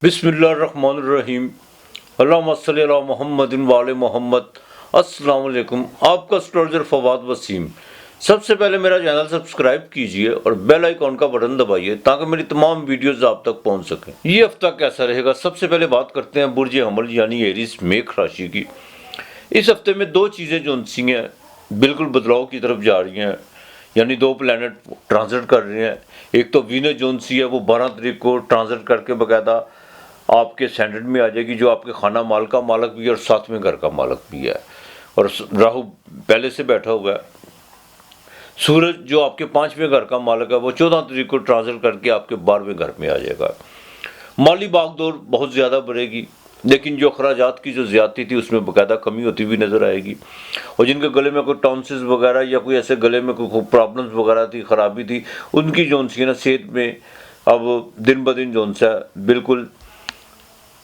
بسم اللہ الرحمن الرحیم، اللہم صلی علی محمد وعلی محمد۔ السلام علیکم، آپ کا اسٹرولوجر فواد وسیم۔ سب سے پہلے میرا چینل سبسکرائب کیجئے اور بیل آئیکن کا بٹن دبائیے تاکہ میری تمام ویڈیوز آپ تک پہنچ سکیں۔ یہ ہفتہ کیسا رہے گا؟ سب سے پہلے بات کرتے ہیں برج حمل یعنی ایریز میخ راشی کی۔ اس ہفتے میں دو چیزیں جو ہیں بالکل بدلاؤ کی طرف جا رہی ہیں، یعنی دو پلانٹ ٹرانزٹ کر رہے ہیں۔ ایک تو وینس جو ہے وہ 12 تاریخ کو ٹرانزٹ کر کے باقاعدہ آپ کے سینٹرڈ میں آ جائے گی، جو آپ کے خانہ مال کا مالک بھی ہے اور ساتویں گھر کا مالک بھی ہے، اور راہو پہلے سے بیٹھا ہوا ہے۔ سورج جو آپ کے 5ویں گھر کا مالک ہے وہ 14 تاریخ کو ٹرانزٹ کر کے آپ کے 12ویں گھر میں آ جائے گا۔ مالی باغ دور بہت زیادہ بڑھے گی، لیکن جو اخراجات کی جو زیادتی تھی اس میں باقاعدہ کمی ہوتی ہوئی نظر آئے گی، اور جن کے گلے میں کوئی ٹونسز وغیرہ یا کوئی ایسے گلے میں کوئی پرابلمز وغیرہ تھی، خرابی تھی، ان کی جو ہے نا صحت میں اب دن بدن جو ہے بالکل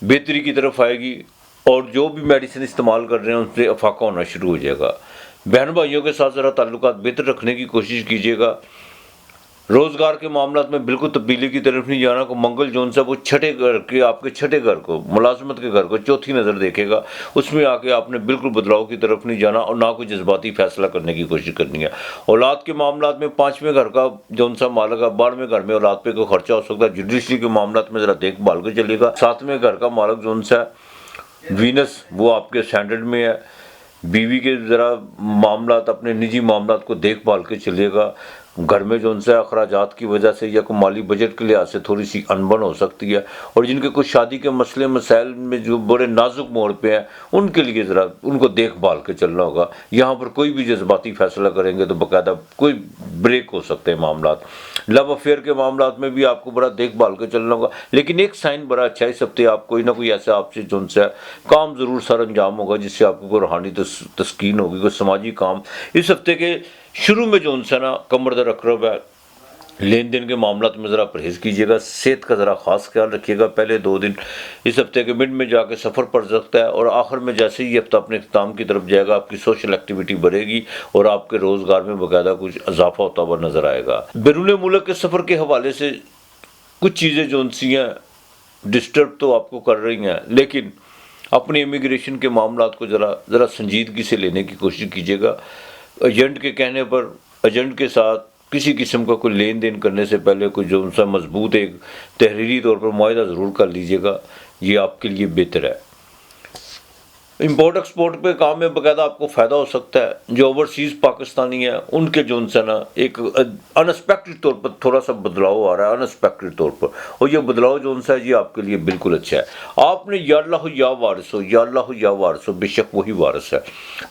بہتری کی طرف آئے گی، اور جو بھی میڈیسن استعمال کر رہے ہیں ان سے افاقہ ہونا شروع ہو جائے گا۔ بہن بھائیوں کے ساتھ ذرا تعلقات بہتر رکھنے کی کوشش کیجیے گا۔ روزگار کے معاملات میں بالکل تبدیلی کی طرف نہیں جانا۔ کو منگل جون سے وہ چھٹے گھر کے آپ کے چھٹے گھر کو، ملازمت کے گھر کو چوتھی نظر دیکھے گا، اس میں آ کے آپ نے بالکل بدلاؤ کی طرف نہیں جانا اور نہ کوئی جذباتی فیصلہ کرنے کی کوشش کرنی ہے۔ اولاد کے معاملات میں 5ویں گھر کا جو سا مالک ہے، 12ویں گھر میں اولاد پہ کوئی خرچہ ہو سکتا ہے، جوڈیشری کے معاملات میں ذرا دیکھ بھال کے چلے گا۔ 7ویں گھر کا مالک جو سا وینس وہ آپ کے سینٹرڈ میں ہے، بیوی کے ذرا معاملات، اپنے نجی معاملات کو دیکھ بھال کے چلے گا۔ گھر میں جو ان سے اخراجات کی وجہ سے یا کوئی مالی بجٹ کے لحاظ سے تھوڑی سی انبن ہو سکتی ہے، اور جن کے کچھ شادی کے مسئلے مسائل میں جو بڑے نازک موڑ پہ ہیں ان کے لیے ذرا ان کو دیکھ بھال کے چلنا ہوگا۔ یہاں پر کوئی بھی جذباتی فیصلہ کریں گے تو باقاعدہ کوئی بریک ہو سکتے ہیں معاملات۔ لو افیئر کے معاملات میں بھی آپ کو بڑا دیکھ بھال کے چلنا ہوگا، لیکن ایک سائن بڑا اچھا ہے، اس ہفتے آپ کوئی نہ کوئی ایسا آپ سے جو ہے کام ضرور سر انجام ہوگا جس سے آپ کو کوئی روحانی تسکین ہوگی، کوئی سماجی کام۔ اس ہفتے کے شروع میں جو ہے نا کمر در اقرب ہے، لین دین کے معاملات میں ذرا پرہیز کیجیے گا، صحت کا ذرا خاص خیال رکھیے گا۔ پہلے 2 دن اس ہفتے کے مڈ میں جا کے سفر پڑ سکتا ہے، اور آخر میں جیسے ہی یہ ہفتہ اپنے اختتام کی طرف جائے گا آپ کی سوشل ایکٹیویٹی بڑھے گی اور آپ کے روزگار میں باقاعدہ کچھ اضافہ ہوتا ہوا نظر آئے گا۔ بیرون ملک کے سفر کے حوالے سے کچھ چیزیں جو ہیں ڈسٹرب تو آپ کو کر رہی ہیں، لیکن اپنی امیگریشن کے معاملات کو ذرا سنجیدگی سے لینے کی کوشش کیجیے گا۔ ایجنٹ کے کہنے پر ایجنٹ کے ساتھ کسی قسم کا کوئی لین دین کرنے سے پہلے کوئی جو ان سے مضبوط ایک تحریری طور پر معاہدہ ضرور کر لیجیے گا، یہ آپ کے لیے بہتر ہے۔ امپورٹ ایکسپورٹ پہ کام میں باقاعدہ آپ کو فائدہ ہو سکتا ہے۔ جو اوورسیز پاکستانی ہیں ان کے جو ہے نا ایک انسپیکٹڈ طور پر تھوڑا سا بدلاؤ آ رہا ہے، انسپیکٹڈ طور پر، اور یہ بدلاؤ جو ہے یہ آپ کے لیے بالکل اچھا ہے۔ آپ نے یا اللہ یا وارث ہو، یا اللہ یا وارث ہو، بے شک وہی وارث ہے۔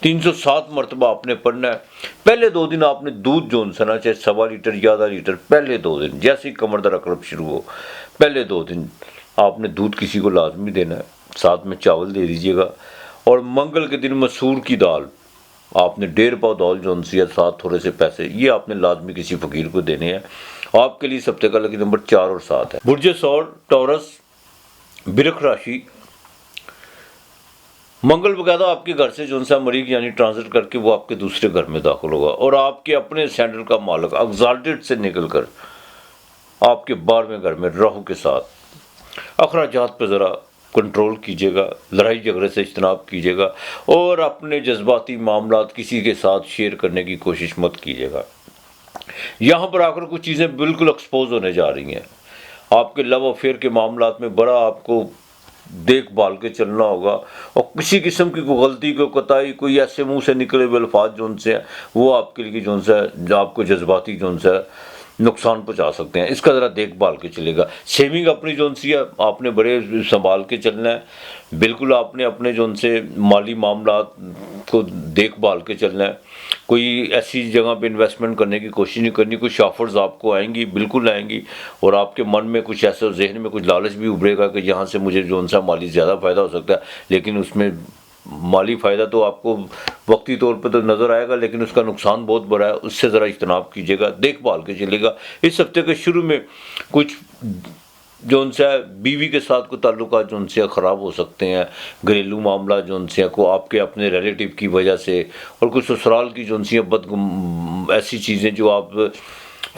307 مرتبہ آپ نے پڑھنا ہے۔ پہلے 2 دن آپ نے دودھ جو ہے نا چاہے 1.25 لیٹر یا آدھا لیٹر، پہلے 2 دن جیسے ہی کمر در اقرب شروع ہو، پہلے 2 دن آپ نے دودھ کسی کو لازمی دینا ہے، ساتھ میں چاول دے دیجیے گا۔ اور منگل کے دن مسور کی دال آپ نے 1.5 پاؤ دال جو ہے ساتھ تھوڑے سے پیسے یہ آپ نے لازمی کسی فقیر کو دینے ہیں۔ آپ کے لیے اس ہفتے کا لکی نمبر 4 اور 7 ہے۔ برج ثور ٹورس برق راشی، منگل باقاعدہ آپ کے گھر سے جو ہے مریخ یعنی ٹرانزٹ کر کے وہ آپ کے دوسرے گھر میں داخل ہوگا، اور آپ کے اپنے سینٹر کا مالک ایگزالٹڈ سے نکل کر آپ کے 12ویں گھر میں راہو کے ساتھ۔ اخراجات پہ ذرا کنٹرول کیجیے گا، لڑائی جھگڑے سے اجتناب کیجیے گا، اور اپنے جذباتی معاملات کسی کے ساتھ شیئر کرنے کی کوشش مت کیجیے گا۔ یہاں پر آ کر کچھ چیزیں بالکل ایکسپوز ہونے جا رہی ہیں۔ آپ کے لو افیئر کے معاملات میں بڑا آپ کو دیکھ بھال کے چلنا ہوگا، اور کسی قسم کی کوئی غلطی کوئی کوتاہی کوئی ایسے منہ سے نکلے ہوئے الفاظ جو ان سے ہیں وہ آپ کے لیے جو آپ کو جذباتی جو ان سے نقصان پہنچا سکتے ہیں، اس کا ذرا دیکھ بھال کے چلے گا۔ سیونگ اپنی جو سی ہے آپ نے بڑے سنبھال کے چلنا ہے، بالکل آپ نے اپنے جو ان سے مالی معاملات کو دیکھ بھال کے چلنا ہے۔ کوئی ایسی جگہ پہ انویسٹمنٹ کرنے کی کوشش نہیں کرنی، کچھ آفرز آپ کو آئیں گی، بالکل آئیں گی، اور آپ کے من میں کچھ ایسا ذہن میں کچھ لالچ بھی ابھرے گا کہ یہاں سے مجھے جو ان سا مالی زیادہ فائدہ ہو سکتا ہے، لیکن اس میں مالی فائدہ تو آپ کو وقتی طور پہ تو نظر آئے گا، لیکن اس کا نقصان بہت بڑا ہے، اس سے ذرا اجتناب کیجیے گا، دیکھ بھال کے چلے گا۔ اس ہفتے کے شروع میں کچھ جو ان سے بیوی کے ساتھ کوئی تعلقات جو ان سے خراب ہو سکتے ہیں، گھریلو معاملات جو ان سے کو آپ کے اپنے ریلیٹیو کی وجہ سے، اور کچھ سسرال کی جو ان سے ایسی چیزیں جو آپ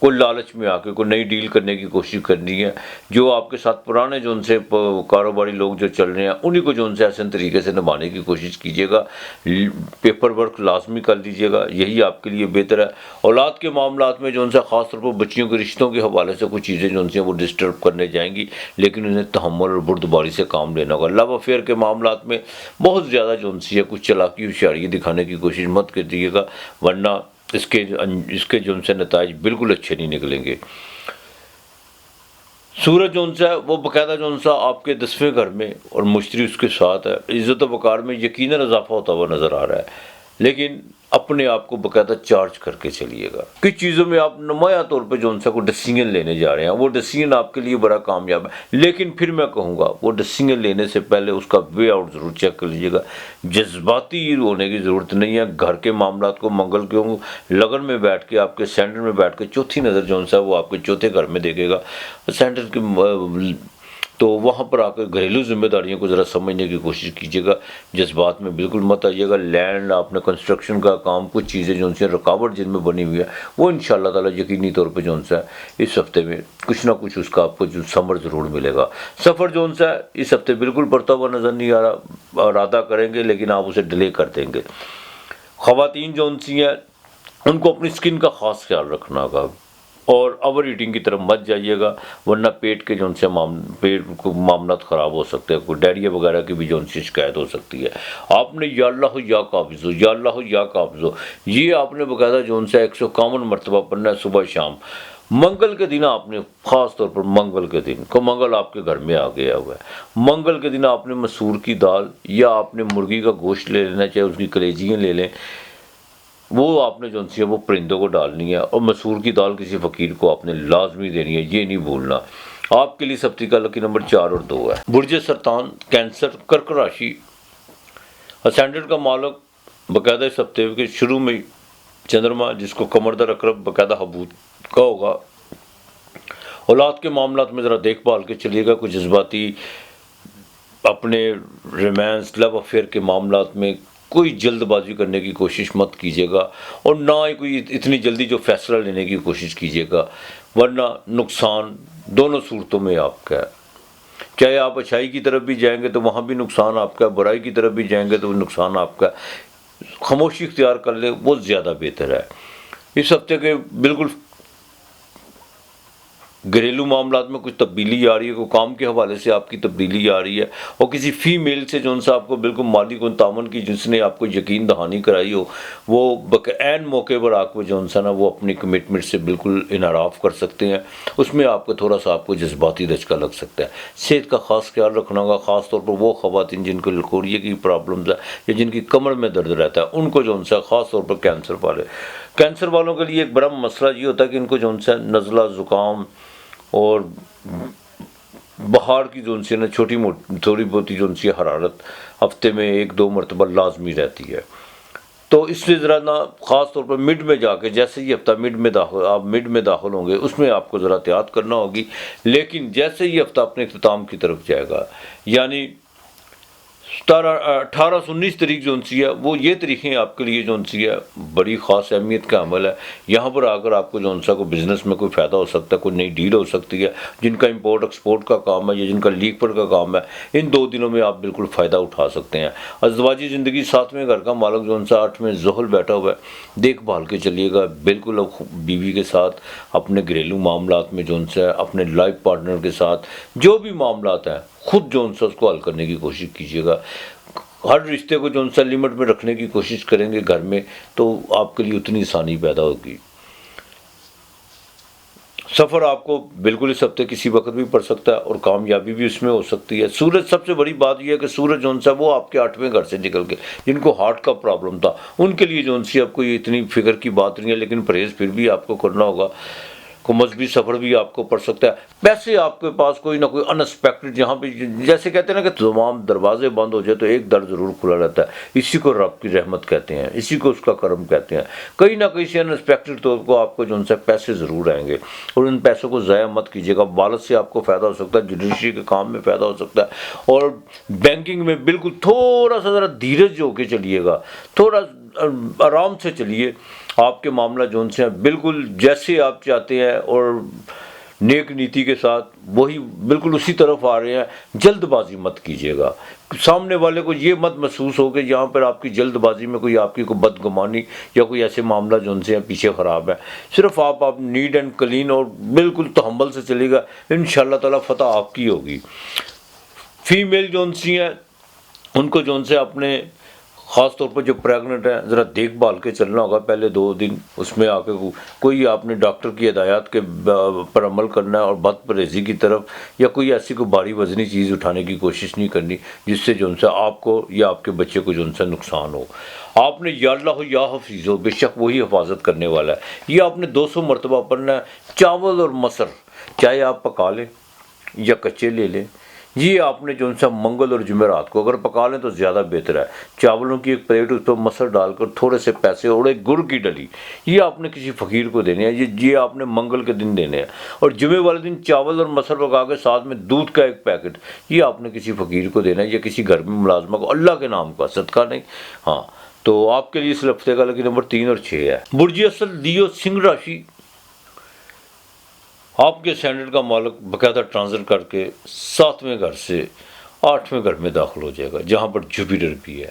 کوئی لالچ میں آ کے کوئی نئی ڈیل کرنے کی کوشش کرنی ہے. جو آپ کے ساتھ پرانے جو ان سے کاروباری لوگ جو چل رہے ہیں انہیں کو جو ان سے احسن طریقے سے نبھانے کی کوشش کیجیے گا. پیپر ورک لازمی کر لیجیے گا, یہی آپ کے لیے بہتر ہے. اولاد کے معاملات میں جو ان سے خاص طور پر بچیوں کے رشتوں کے حوالے سے کچھ چیزیں جو ان سے وہ ڈسٹرب کرنے جائیں گی, لیکن انہیں تحمل اور بردباری سے کام لینا ہوگا. لو افیئر کے معاملات میں بہت زیادہ جو ان سے کچھ چلاکی ہوشیاری دکھانے کی کوشش مت کیجیے گا, ورنہ اس کے جو ان سے نتائج بالکل اچھے نہیں نکلیں گے. سورج جو ان سے وہ باقاعدہ جو ان سے آپ کے 10ویں گھر میں اور مشتری اس کے ساتھ ہے. عزت و وقار میں یقیناً اضافہ ہوتا ہوا نظر آ رہا ہے, لیکن اپنے آپ کو باقاعدہ چارج کر کے چلیے گا. کچھ چیزوں میں آپ نمایاں طور پہ جو ان سے کوئی ڈیسیژن لینے جا رہے ہیں, وہ ڈیسیژن آپ کے لیے بڑا کامیاب ہے, لیکن پھر میں کہوں گا وہ ڈیسیژن لینے سے پہلے اس کا وے آؤٹ ضرور چیک کر لیجیے گا. جذباتی ہونے کی ضرورت نہیں ہے. گھر کے معاملات کو منگل کے لگن میں بیٹھ کے آپ کے سینٹر میں بیٹھ کے چوتھی نظر جو ہے وہ آپ کے چوتھے گھر میں دیکھے گا سینٹر کی, تو وہاں پر آ کر گھریلو ذمہ داریوں کو ذرا سمجھنے کی کوشش کیجیے گا. جذبات میں بالکل مت آئیے گا. لینڈ آپ نے کنسٹرکشن کا کام, کچھ چیزیں جو ان سے رکاوٹ جن میں بنی ہوئی ہے وہ انشاءاللہ تعالیٰ یقینی طور پہ جو ان سے اس ہفتے میں کچھ نہ کچھ اس کا آپ کو جو ثمر ضرور ملے گا. سفر جو ان سے اس ہفتے بالکل بڑھتا ہوا نظر نہیں آ رہا, ارادہ کریں گے لیکن آپ اسے ڈیلے کر دیں گے. خواتین جو ان سی ہیں ان کو اپنی اسکن کا خاص خیال رکھنا ہوگا, اور اوور ایٹنگ کی طرف مت جائیے گا, ورنہ پیٹ کے جو ان سے پیٹ کو معاملات خراب ہو سکتے ہیں. کوئی ڈائریا وغیرہ کی بھی جو ان سے شکایت ہو سکتی ہے. آپ نے یا اللہ یا قابض ہو, یا اللہ یا قابض ہو, یہ آپ نے باقاعدہ جو ان سے 151 مرتبہ پڑھنا ہے صبح شام. منگل کے دن آپ نے خاص طور پر منگل کے دن کو, منگل آپ کے گھر میں آ گیا ہوا ہے, منگل کے دن آپ نے مسور کی دال یا آپ نے مرغی کا گوشت لے لینا, چاہے اس کی کلیجیاں لے لیں, وہ آپ نے جو سی ہے وہ پرندوں کو ڈالنی ہے. اور مسور کی دال کسی فقیر کو آپ نے لازمی دینی ہے, یہ نہیں بھولنا. آپ کے لیے سفتی کا لکی نمبر 4 اور 2 ہے. برج سرطان, کینسر, کرک راشی. اسینڈنٹ کا مالک باقاعدہ اس ہفتے کے شروع میں چندرما, جس کو کمر در اقرب باقاعدہ حبوط کا ہوگا. اولاد کے معاملات میں ذرا دیکھ بھال کے چلیے گا. کچھ جذباتی اپنے رومانس لو افیئر کے معاملات میں کوئی جلد بازی کرنے کی کوشش مت کیجیے گا, اور نہ ہی کوئی اتنی جلدی جو فیصلہ لینے کی کوشش کیجیے گا, ورنہ نقصان دونوں صورتوں میں آپ کا ہے. چاہے آپ اچھائی کی طرف بھی جائیں گے تو وہاں بھی نقصان آپ کا ہے, برائی کی طرف بھی جائیں گے تو نقصان آپ کا ہے. خاموشی اختیار کر لے وہ زیادہ بہتر ہے. اس ہفتے کے بالکل گھریلو معاملات میں کچھ تبدیلی آ رہی ہے, کوئی کام کے حوالے سے آپ کی تبدیلی آ رہی ہے, اور کسی فیمیل سے جو ان سے آپ کو بالکل مالی کو تعاون کی, جس نے آپ کو یقین دہانی کرائی ہو, وہ عین موقع پر آپ کو جو ان سے نا وہ اپنی کمٹمنٹ سے بالکل انحراف کر سکتے ہیں. اس میں آپ کو تھوڑا سا آپ کو جذباتی دھچکا لگ سکتا ہے. صحت کا خاص خیال رکھنا ہوگا, خاص طور پر وہ خواتین جن کو لکوریے کی پرابلمز ہے یا جن کی کمر میں درد رہتا ہے, ان کو جو ان سے خاص طور پر کینسر والوں کے لیے ایک بڑا مسئلہ یہ ہوتا ہے کہ ان کو جو ان سے نزلہ, زکام اور بہار کی جو ان سے نا چھوٹی موٹی تھوڑی بہت جو ان سے حرارت ہفتے میں 1-2 مرتبہ لازمی رہتی ہے. تو اس سے ذرا نا خاص طور پر مڈ میں جا کے, جیسے ہی ہفتہ آپ مڈ میں داخل ہوں گے اس میں آپ کو ذرا احتیاط کرنا ہوگی. لیکن جیسے ہی ہفتہ اپنے اختتام کی طرف جائے گا, یعنی 18 سے 19 تاریخ جو سی ہے, وہ یہ تاریخیں آپ کے لیے جو سی ہے بڑی خاص اہمیت کا عمل ہے. یہاں پر آ کر آپ کو جو سا کو بزنس میں کوئی فائدہ ہو سکتا ہے, کوئی نئی ڈیل ہو سکتی ہے. جن کا امپورٹ ایکسپورٹ کا کام ہے یا جن کا لیک پر کا کام ہے, ان 2 دنوں میں آپ بالکل فائدہ اٹھا سکتے ہیں. ازدواجی زندگی, 7ویں گھر کا مالک جو سا 8ویں زحل بیٹھا ہوا ہے, دیکھ بھال کے چلیے گا. بالکل بیوی کے ساتھ اپنے گھریلو معاملات میں جو سا اپنے لائف پارٹنر کے ساتھ جو بھی معاملات ہیں خود جو سا اس کو حل کرنے کی کوشش کیجیے گا. ہر رشتے کو جو سا لمٹ میں رکھنے کی کوشش کریں گے گھر میں, تو آپ کے لیے اتنی آسانی پیدا ہوگی. سفر آپ کو بالکل اس ہفتے کسی وقت بھی پڑ سکتا ہے, اور کامیابی بھی اس میں ہو سکتی ہے. سورج, سب سے بڑی بات یہ ہے کہ سورج جو سا وہ آپ کے 8ویں گھر سے نکل کے, جن کو ہارٹ کا پرابلم تھا ان کے لیے جو سی آپ کو یہ اتنی فکر کی بات نہیں ہے, لیکن پرہیز پھر بھی آپ کو کرنا ہوگا. کو مذہبی سفر بھی آپ کو پڑ سکتا ہے. ویسے آپ کے پاس کوئی نہ کوئی انسپیکٹڈ, جہاں پہ جیسے کہتے ہیں نا کہ تمام دروازے بند ہو جائے تو ایک در ضرور کھلا رہتا ہے, اسی کو رب کی رحمت کہتے ہیں, اسی کو اس کا کرم کہتے ہیں. کہیں نہ کہیں سے انسپیکٹڈ طور کو آپ کو جو سے پیسے ضرور آئیں گے, اور ان پیسوں کو ضائع مت کیجیے گا. والد سے آپ کو فائدہ ہو سکتا ہے, جوڈیشری کے کام میں فائدہ ہو سکتا ہے, اور بینکنگ میں بالکل تھوڑا سا ذرا دھیرج ہو کے چلیے گا, تھوڑا آرام سے چلیے. آپ کے معاملہ جو ان سے بالکل جیسے آپ چاہتے ہیں اور نیک نیتی کے ساتھ وہی بالکل اسی طرف آ رہے ہیں۔ جلد بازی مت کیجیے گا، سامنے والے کو یہ مت محسوس ہو کہ یہاں پر آپ کی جلد بازی میں کوئی آپ کی کوئی بدگمانی یا کوئی ایسے معاملہ جو ان سے پیچھے خراب ہے۔ صرف آپ نیٹ اینڈ کلین اور بالکل تحمل سے چلے گا، انشاءاللہ تعالیٰ فتح آپ کی ہوگی۔ فیمیل جو ان سی ہیں ان کو جو ان سے اپنے خاص طور پر جو پریگننٹ ہیں ذرا دیکھ بھال کے چلنا ہوگا، پہلے 2 دن اس میں آ کے کوئی آپ نے ڈاکٹر کی ہدایات کے پر عمل کرنا ہے اور بد پرہیزی کی طرف یا کوئی ایسی کوئی بھاری وزنی چیز اٹھانے کی کوشش نہیں کرنی جس سے جو ان سے آپ کو یا آپ کے بچے کو جو ان سے نقصان ہو۔ آپ نے یا اللہ ہو یا حفیظ ہو، بے شک وہی حفاظت کرنے والا ہے۔ یہ آپ نے 200 مرتبہ پڑھنا ہے۔ چاول اور مسر چاہے آپ پکا لیں یا کچے لے لیں، یہ آپ نے جو ان سے منگل اور جمعرات کو اگر پکا لیں تو زیادہ بہتر ہے۔ چاولوں کی ایک پلیٹ، اس پہ مسر ڈال کر تھوڑے سے پیسے اور ایک گڑ کی ڈلی، یہ آپ نے کسی فقیر کو دینے ہیں، یہ آپ نے منگل کے دن دینے ہیں۔ اور جمعے والے دن چاول اور مسر پکا کے ساتھ میں دودھ کا ایک پیکٹ، یہ آپ نے کسی فقیر کو دینا ہے یا کسی گھر میں ملازمہ کو، اللہ کے نام کا، صدقہ نہیں۔ ہاں تو آپ کے لیے اس ہفتے کا لیکن نمبر 3 اور 6 ہے۔ برج اصل لیو سنگھ راشی، آپ کے اسٹینڈرڈ کا مالک باقاعدہ ٹرانزٹ کر کے 7ویں گھر سے 8ویں گھر میں داخل ہو جائے گا، جہاں پر جوپیٹر بھی ہے۔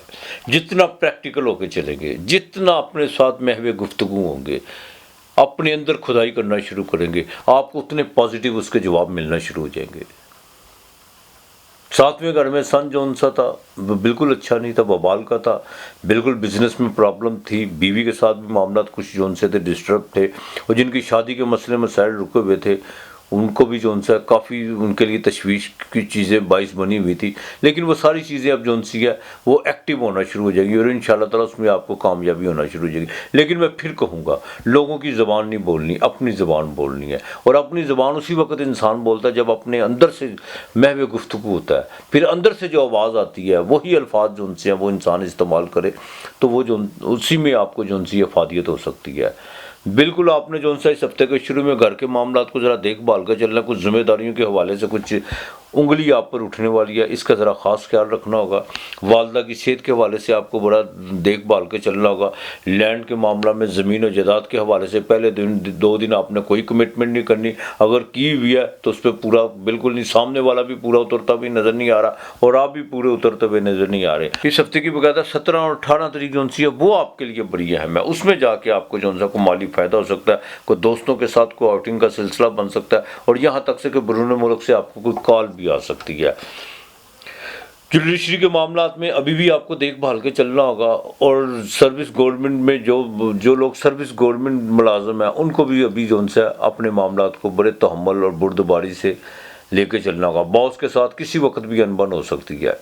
جتنا پریکٹیکل ہو کے چلیں گے، جتنا اپنے ساتھ محو گفتگو ہوں گے، اپنے اندر کھدائی کرنا شروع کریں گے، آپ کو اتنے پازیٹیو اس کے جواب ملنا شروع ہو جائیں گے۔ 7ویں گھر میں سن جو ان سا تھا بالکل اچھا نہیں تھا، وبال کا تھا، بالکل بزنس میں پرابلم تھی، بیوی کے ساتھ بھی معاملات کچھ جو ان سے تھے ڈسٹرب تھے، اور جن کی شادی کے مسئلے مسائل رکے ہوئے تھے ان کو بھی جو ان سے کافی ان کے لیے تشویش کی چیزیں باعث بنی ہوئی تھی، لیکن وہ ساری چیزیں اب جو ان سی ہے وہ ایکٹیو ہونا شروع ہو جائیں گی اور انشاءاللہ تعالیٰ اس میں آپ کو کامیابی ہونا شروع ہو جائے گی۔ لیکن میں پھر کہوں گا، لوگوں کی زبان نہیں بولنی، اپنی زبان بولنی ہے، اور اپنی زبان اسی وقت انسان بولتا ہے جب اپنے اندر سے محو گفتگو ہوتا ہے، پھر اندر سے جو آواز آتی ہے وہی الفاظ جو ان سے ہیں وہ انسان استعمال کرے تو وہ جو اسی میں آپ کو جو ان سے افادیت ہو سکتی ہے۔ بالکل آپ نے جو ان سے اس ہفتے کے شروع میں گھر کے معاملات کو ذرا دیکھ بھال کر چلنا، کچھ ذمہ داریوں کے حوالے سے کچھ انگلی آپ پر اٹھنے والی ہے، اس کا ذرا خاص خیال رکھنا ہوگا۔ والدہ کی صحت کے حوالے سے آپ کو بڑا دیکھ بھال کے چلنا ہوگا۔ لینڈ کے معاملہ میں زمین و جائیداد کے حوالے سے پہلے 2 دن آپ نے کوئی کمٹمنٹ نہیں کرنی، اگر کی ہوئی ہے تو اس پہ پورا بالکل نہیں، سامنے والا بھی پورا اترتا بھی نظر نہیں آ رہا اور آپ بھی پورے اترتے ہوئے نظر نہیں آ رہے۔ اس ہفتے کی باقاعدہ 17 اور 18 تاریخ جو سی ہے وہ آپ کے لیے بڑی اہم ہے، اس میں جا کے آپ کو جو کو مالی فائدہ ہو سکتا ہے، کوئی دوستوں کے ساتھ کوئی آؤٹنگ کا سلسلہ بن سکتا ہے، اور یہاں تک سے کہ بیرون ملک سے آپ کو کوئی کال بھی آ سکتی ہے۔ جوڈیشری کے معاملات میں ابھی بھی آپ کو دیکھ بھال کے چلنا ہوگا، اور سروس گورنمنٹ میں جو لوگ سروس گورنمنٹ ملازم ہیں ان کو بھی ابھی جو ان سے اپنے معاملات کو بڑے تحمل اور بردباری سے لے کے چلنا ہوگا۔ باس کے ساتھ کسی وقت بھی انبن ہو سکتی ہے۔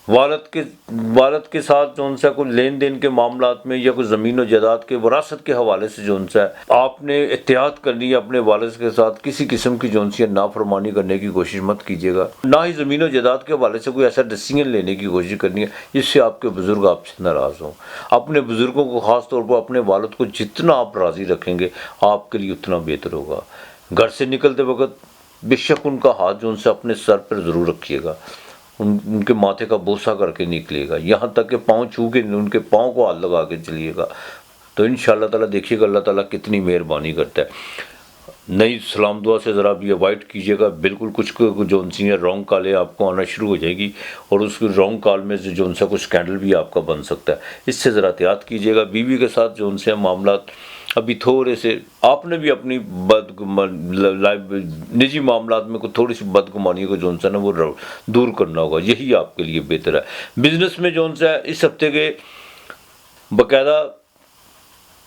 والد کے ساتھ جو ان سے کوئی لین دین کے معاملات میں یا کوئی زمین و جائیداد کے وراثت کے حوالے سے جو ان سے آپ نے احتیاط کرنی ہے، اپنے والد کے ساتھ کسی قسم کی جو ان سے نافرمانی کرنے کی کوشش مت کیجیے گا، نہ ہی زمین و جائیداد کے حوالے سے کوئی ایسا ڈیسیژن لینے کی کوشش کرنی ہے جس سے آپ کے بزرگ آپ سے ناراض ہوں۔ اپنے بزرگوں کو، خاص طور پر اپنے والد کو جتنا آپ راضی رکھیں گے آپ کے لیے اتنا بہتر ہوگا۔ گھر سے نکلتے وقت بے شک ان کا ہاتھ جو ان سے اپنے سر پر ضرور رکھیے گا، ان کے ماتھے کا بوسہ کر کے نکلے گا، یہاں تک کہ پاؤں چھو کے ان کے پاؤں کو ہاتھ لگا کے چلیے گا، تو انشاءاللہ تعالیٰ دیکھیے گا اللہ تعالیٰ کتنی مہربانی کرتا ہے۔ نئی سلام دعا سے ذرا بھی اوائڈ کیجیے گا، بالکل کچھ جو ان سے رانگ کالیں آپ کو آنا شروع ہو جائے گی، اور اس رانگ کال میں سے جو ان سے کچھ اسکینڈل بھی آپ کا بن سکتا ہے، اس سے ذرا احتیاط کیجیے گا۔ بیوی کے ساتھ جو ان سے معاملات ابھی تھوڑے سے آپ نے بھی اپنی نجی معاملات میں کوئی تھوڑی سی بدگمانی کو جو ان سے نا وہ دور کرنا ہوگا، یہی آپ کے لیے بہتر ہے۔ بزنس میں جو ان سے اس ہفتے کے باقاعدہ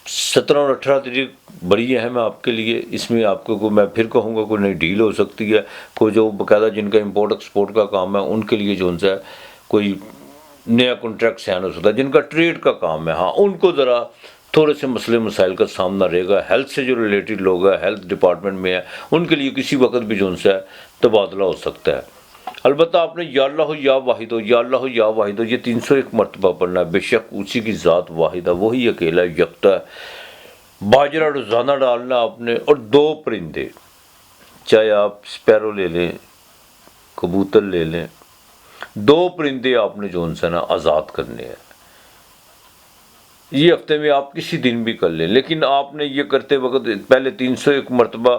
17 اور 18 تاریخ بڑی اہم ہے آپ کے لیے، اس میں آپ کو میں پھر کہوں گا کوئی نئی ڈیل ہو سکتی ہے، کوئی جو باقاعدہ جن کا امپورٹ ایکسپورٹ کا کام ہے ان کے لیے جو ان سے کوئی نیا کانٹریکٹ سائن ہو سکتا ہے، جن کا ٹریڈ کا کام ہے ہاں ان کو ذرا تھوڑے سے مسئلے مسائل کا سامنا رہے گا۔ ہیلتھ سے جو ریلیٹڈ لوگ ہیں، ہیلتھ ڈپارٹمنٹ میں ہیں، ان کے لیے کسی وقت بھی جو ان سے تبادلہ ہو سکتا ہے۔ البتہ آپ نے یا اللہ یا واحد ہو، یا اللہ یا واحد ہو، یہ 301 مرتبہ پڑھنا ہے۔ بے شک اسی کی ذات واحد ہے، وہی اکیلا یکتا ہے۔ باجرہ روزانہ ڈالنا آپ نے، اور 2 پرندے، چاہے آپ اسپیرو لے لیں، کبوتر لے لیں، 2 پرندے آپ نے جو ان سے نا آزاد کرنے ہیں۔ یہ ہفتے میں آپ کسی دن بھی کر لیں، لیکن آپ نے یہ کرتے وقت پہلے 301 مرتبہ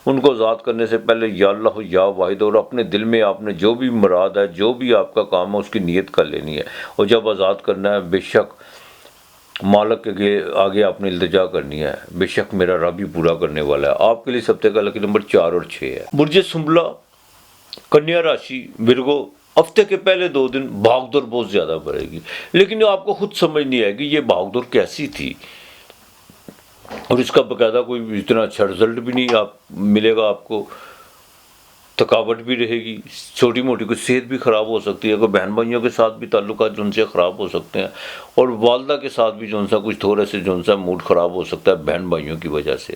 ان کو آزاد کرنے سے پہلے یا اللہ یا واحد، اور اپنے دل میں آپ نے جو بھی مراد ہے، جو بھی آپ کا کام ہے، اس کی نیت کر لینی ہے، اور جب آزاد کرنا ہے بے شک مالک کے آگے آپ نے التجا کرنی ہے، بے شک میرا رب ہی پورا کرنے والا ہے۔ آپ کے لیے اس ہفتے کا لکی نمبر 4 اور 6 ہے۔ برج سنبلا، کنیا راشی، ورگو، ہفتے کے پہلے 2 دن بھاگ دوڑ بہت زیادہ بڑھے گی، لیکن آپ کو خود سمجھ نہیں آئے گی یہ بھاگ دوڑ کیسی تھی، اور اس کا باقاعدہ کوئی اتنا اچھا رزلٹ بھی نہیں آپ ملے گا، آپ کو تھکاوٹ بھی رہے گی، چھوٹی موٹی کوئی صحت بھی خراب ہو سکتی ہے، کوئی بہن بھائیوں کے ساتھ بھی تعلقات جو ان سے خراب ہو سکتے ہیں، اور والدہ کے ساتھ بھی جو ان سا کچھ تھوڑے سے جو ان سا موڈ خراب ہو سکتا ہے بہن بھائیوں کی وجہ سے۔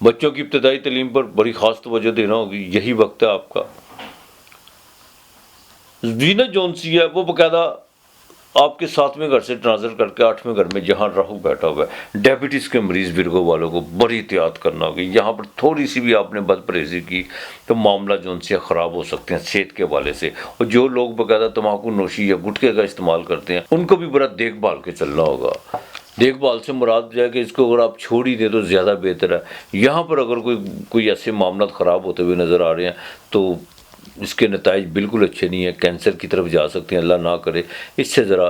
بچوں کی ابتدائی تعلیم پر بڑی خاص توجہ دینا ہوگی، یہی وقت ہے آپ کا۔ وینس جون سی ہے وہ باقاعدہ آپ کے 7ویں گھر سے ٹرانسفر کر کے 8ویں گھر میں جہاں راہو بیٹھا ہوا ہے، ڈائبٹیز کے مریض ورگو والوں کو بڑی احتیاط کرنا ہوگی، یہاں پر تھوڑی سی بھی آپ نے بد پرہیزی کی تو معاملہ جو ان سے خراب ہو سکتے ہیں صحت کے حوالے سے، اور جو لوگ باقاعدہ تمباکو نوشی یا گٹکے کا استعمال کرتے ہیں ان کو بھی بڑا دیکھ بھال کے چلنا ہوگا۔ دیکھ بھال سے مراد جو ہے کہ اس کو اگر آپ چھوڑ ہی دیں تو زیادہ بہتر ہے۔ یہاں پر اگر کوئی ایسے معاملات خراب ہوتے ہوئے نظر آ رہے ہیں تو اس کے نتائج بالکل اچھے نہیں ہیں، کینسر کی طرف جا سکتے ہیں، اللہ نہ کرے۔ اس سے ذرا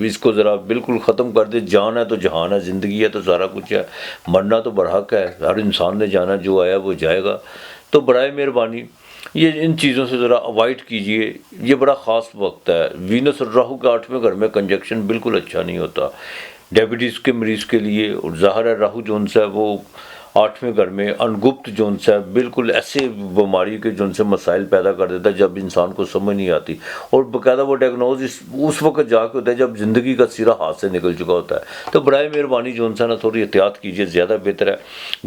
اس کو ذرا بالکل ختم کر دے۔ جان ہے تو جہان ہے، زندگی ہے تو سارا کچھ ہے، مرنا تو برحق ہے، ہر انسان نے جانا، جو آیا وہ جائے گا۔ تو برائے مہربانی یہ ان چیزوں سے ذرا اوائڈ کیجئے، یہ بڑا خاص وقت ہے۔ وینس اور راہو کا 8ویں گھر میں کنجکشن بالکل اچھا نہیں ہوتا ڈائبٹیز کے مریض کے لیے، اور ظاہر ہے راہو جون سا ہے وہ 8ویں گھر میں انگپت جون سا ہے، بالکل ایسے بیماری کے جون سے مسائل پیدا کر دیتا ہے جب انسان کو سمجھ نہیں آتی، اور باقاعدہ وہ ڈائگنوز اس وقت جا کے ہوتا ہے جب زندگی کا سرا ہاتھ سے نکل چکا ہوتا ہے۔ تو برائے مہربانی جون سا نا تھوڑی احتیاط کیجیے، زیادہ بہتر ہے۔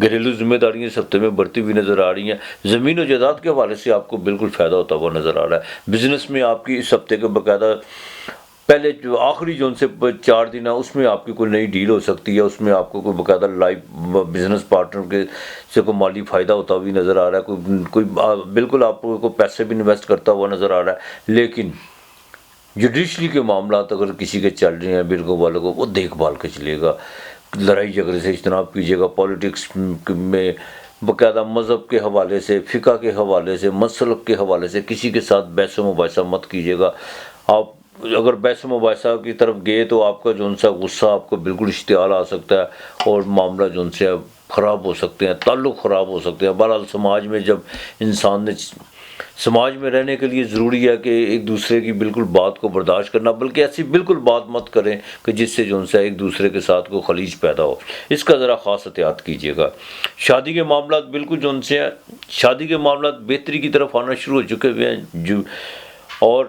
گھریلو ذمہ داریاں اس ہفتے میں بڑھتی ہوئی نظر آ رہی ہیں، زمین و جائیداد کے حوالے سے آپ کو بالکل فائدہ ہوتا ہوا نظر آ رہا ہے۔ بزنس میں آپ کی اس ہفتے کے باقاعدہ پہلے جو آخری جو ان سے 4 دن ہے اس میں آپ کی کوئی نئی ڈیل ہو سکتی ہے، اس میں آپ کو کوئی باقاعدہ لائف بزنس پارٹنر کے سے کوئی مالی فائدہ ہوتا ہوئی نظر آ رہا ہے، کوئی بالکل آپ کو پیسے بھی انویسٹ کرتا ہوا نظر آ رہا ہے، لیکن جوڈیشری کے معاملات اگر کسی کے چل رہے ہیں ورگو والوں کو، وہ دیکھ بھال کے چلے گا، لڑائی جھگڑے سے اجتناب کیجیے گا، پالیٹکس میں باقاعدہ مذہب کے حوالے سے، فقہ کے حوالے سے، مسلک کے حوالے سے کسی کے ساتھ بحث و مباحثہ مت کیجیے گا۔ آپ اگر بحث و مباحثہ کی طرف گئے تو آپ کا جون سا غصہ آپ کو بالکل اشتعال آ سکتا ہے، اور معاملہ جون سے خراب ہو سکتے ہیں، تعلق خراب ہو سکتے ہیں۔ بہرحال سماج میں جب انسان نے سماج میں رہنے کے لیے ضروری ہے کہ ایک دوسرے کی بالکل بات کو برداشت کرنا، بلکہ ایسی بالکل بات مت کریں کہ جس سے جون سا ایک دوسرے کے ساتھ کوئی خلیج پیدا ہو، اس کا ذرا خاص احتیاط کیجیے گا۔ شادی کے معاملات بالکل جون سے ہیں، شادی کے معاملات بہتری کی طرف آنا شروع ہو چکے ہوئے ہیں، اور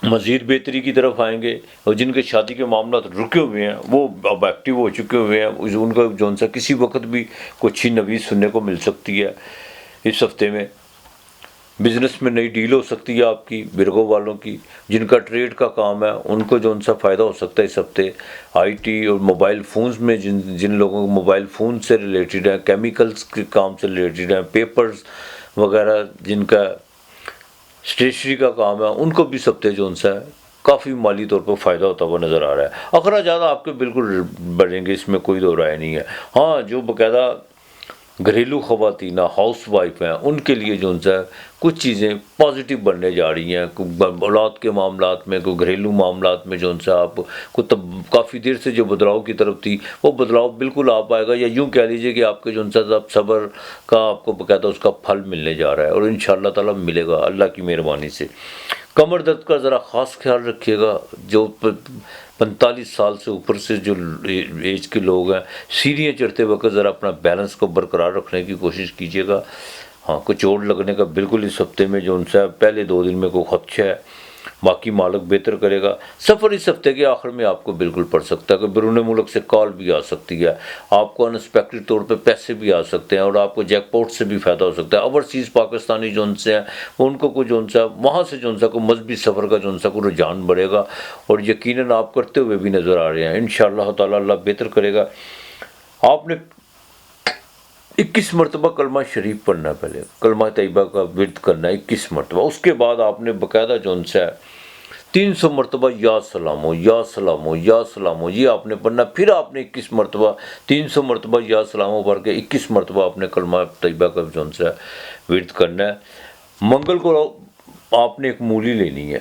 مزید بہتری کی طرف آئیں گے، اور جن کے شادی کے معاملات رکے ہوئے ہیں وہ اب ایکٹیو ہو چکے ہوئے ہیں، ان کا جون سا کسی وقت بھی کوئی اچھی نوید سننے کو مل سکتی ہے۔ اس ہفتے میں بزنس میں نئی ڈیل ہو سکتی ہے آپ کی ورگو والوں کی، جن کا ٹریڈ کا کام ہے ان کو جون سا فائدہ ہو سکتا ہے اس ہفتے۔ آئی ٹی اور موبائل فونز میں جن لوگوں کو موبائل فون سے ریلیٹڈ ہیں، کیمیکلز کے کام سے ریلیٹڈ ہیں، پیپرز وغیرہ جن کا اسٹیشنری کا کام ہے، ان کو بھی اس ہفتے جو ان سا کافی مالی طور پر فائدہ ہوتا ہوا نظر آ رہا ہے۔ اخراجات آپ کے بالکل بڑھیں گے، اس میں کوئی دو رائے نہیں ہے۔ ہاں جو باقاعدہ گھریلو خواتین ہاؤس وائف ہیں ان کے لیے جو ان سا کچھ چیزیں پازیٹیو بننے جا رہی ہیں، اولاد کے معاملات میں، کوئی گھریلو معاملات میں جو ان سا آپ کو کافی دیر سے جو بدلاؤ کی طرف تھی وہ بدلاؤ بالکل آپ آئے گا، یا یوں کہہ لیجیے کہ آپ کے جو ان سا صبر کا آپ کو باقاعدہ اس کا پھل ملنے جا رہا ہے، اور انشاءاللہ تعالیٰ ملے گا اللہ کی مہربانی سے۔ کمر درد کا ذرا خاص خیال رکھیے گا، جو 45 سال سے اوپر سے جو ایج کے لوگ ہیں، سیڑھیاں چڑھتے وقت ذرا اپنا بیلنس کو برقرار رکھنے کی کوشش کیجیے گا۔ ہاں کوئی چوٹ لگنے کا بالکل اس ہفتے میں جو ان سے پہلے 2 دن میں کوئی خدشہ ہے، باقی مالک بہتر کرے گا۔ سفر اس ہفتے کے آخر میں آپ کو بالکل پڑ سکتا ہے کہ بیرون ملک سے کال بھی آ سکتی ہے، آپ کو انسپیکٹڈ طور پہ پیسے بھی آ سکتے ہیں، اور آپ کو جیک پاٹ سے بھی فائدہ ہو سکتا ہے۔ اوورسیز پاکستانی جو ان سے ہیں ان کو کوئی جو ان سا وہاں سے جو ان سا کوئی مذہبی سفر کا جو ان سا کوئی رجحان بڑھے گا، اور یقیناً آپ کرتے ہوئے بھی نظر آ رہے ہیں۔ انشاءاللہ تعالیٰ اللہ بہتر کرے گا۔ آپ نے 21 مرتبہ کلمہ شریف پڑھنا ہے، پہلے کلمہ طیبہ کا ورد کرنا ہے 21 مرتبہ، اس کے بعد آپ نے باقاعدہ جو ان سے 300 مرتبہ یا سلام ہو یا سلام ہو یا سلام ہو یہ آپ نے پڑھنا، پھر آپ نے 21 مرتبہ 300 مرتبہ یا سلام ہو پڑھ کے 21 مرتبہ آپ نے کلمہ طیبہ کا جون سا ورد کرنا ہے۔ منگل کو آپ نے ایک مولی لینی ہے،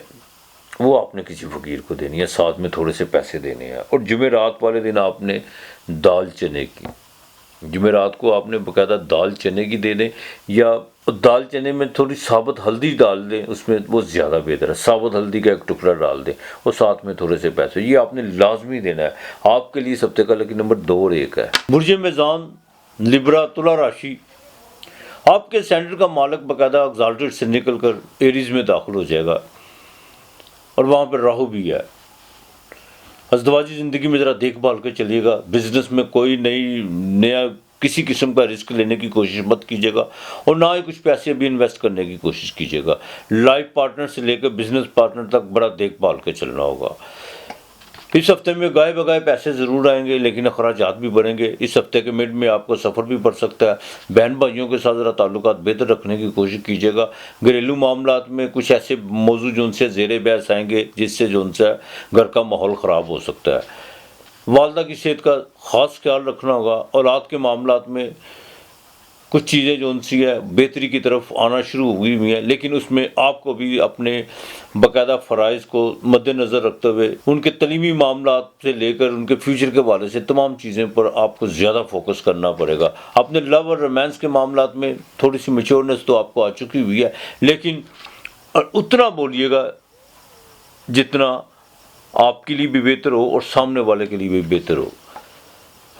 وہ آپ نے کسی فقیر کو دینی ہے، ساتھ میں تھوڑے سے پیسے دینے ہیں۔ اور جمعرات والے دن آپ نے دال چنے کی، جمعرات کو آپ نے باقاعدہ دال چنے کی دے دیں، یا دال چنے میں تھوڑی ثابت ہلدی ڈال دیں، اس میں وہ زیادہ بہتر ہے، ثابت ہلدی کا ایک ٹکڑا ڈال دیں اور ساتھ میں تھوڑے سے پیسے، یہ آپ نے لازمی دینا ہے۔ آپ کے لیے اس ہفتے کا لکی نمبر 2 اور 1 ہے۔ برج میزان لبرا تلا راشی، آپ کے سینٹر کا مالک باقاعدہ ایگزالٹڈ سے نکل کر ایریز میں داخل ہو جائے گا، اور وہاں پہ راہو بھی ہے۔ ازدواجی زندگی میں ذرا دیکھ بھال کے چلیے گا، بزنس میں کوئی نیا کسی قسم کا رسک لینے کی کوشش مت کیجیے گا، اور نہ ہی کچھ پیسے بھی انویسٹ کرنے کی کوشش کیجیے گا۔ لائف پارٹنر سے لے کے بزنس پارٹنر تک بڑا دیکھ بھال کے چلنا ہوگا۔ اس ہفتے میں گائے بگائے پیسے ضرور آئیں گے، لیکن اخراجات بھی بڑھیں گے۔ اس ہفتے کے مڈ میں آپ کو سفر بھی پڑ سکتا ہے۔ بہن بھائیوں کے ساتھ ذرا تعلقات بہتر رکھنے کی کوشش کیجیے گا۔ گھریلو معاملات میں کچھ ایسے موضوع جو ان سے زیر بحث آئیں گے جس سے جو ان سے گھر کا ماحول خراب ہو سکتا ہے۔ والدہ کی صحت کا خاص خیال رکھنا ہوگا۔ اولاد کے معاملات میں کچھ چیزیں جو ان سی ہے بہتری کی طرف آنا شروع ہوئی ہوئی ہیں، لیکن اس میں آپ کو بھی اپنے باقاعدہ فرائض کو مد نظر رکھتے ہوئے ان کے تعلیمی معاملات سے لے کر ان کے فیوچر کے حوالے سے تمام چیزیں پر آپ کو زیادہ فوکس کرنا پڑے گا۔ اپنے لو اور رومانس کے معاملات میں تھوڑی سی میچورنس تو آپ کو آ چکی ہوئی ہے، لیکن اتنا بولیے گا جتنا آپ کے لیے بھی بہتر ہو اور سامنے والے کے لیے بھی بہتر ہو۔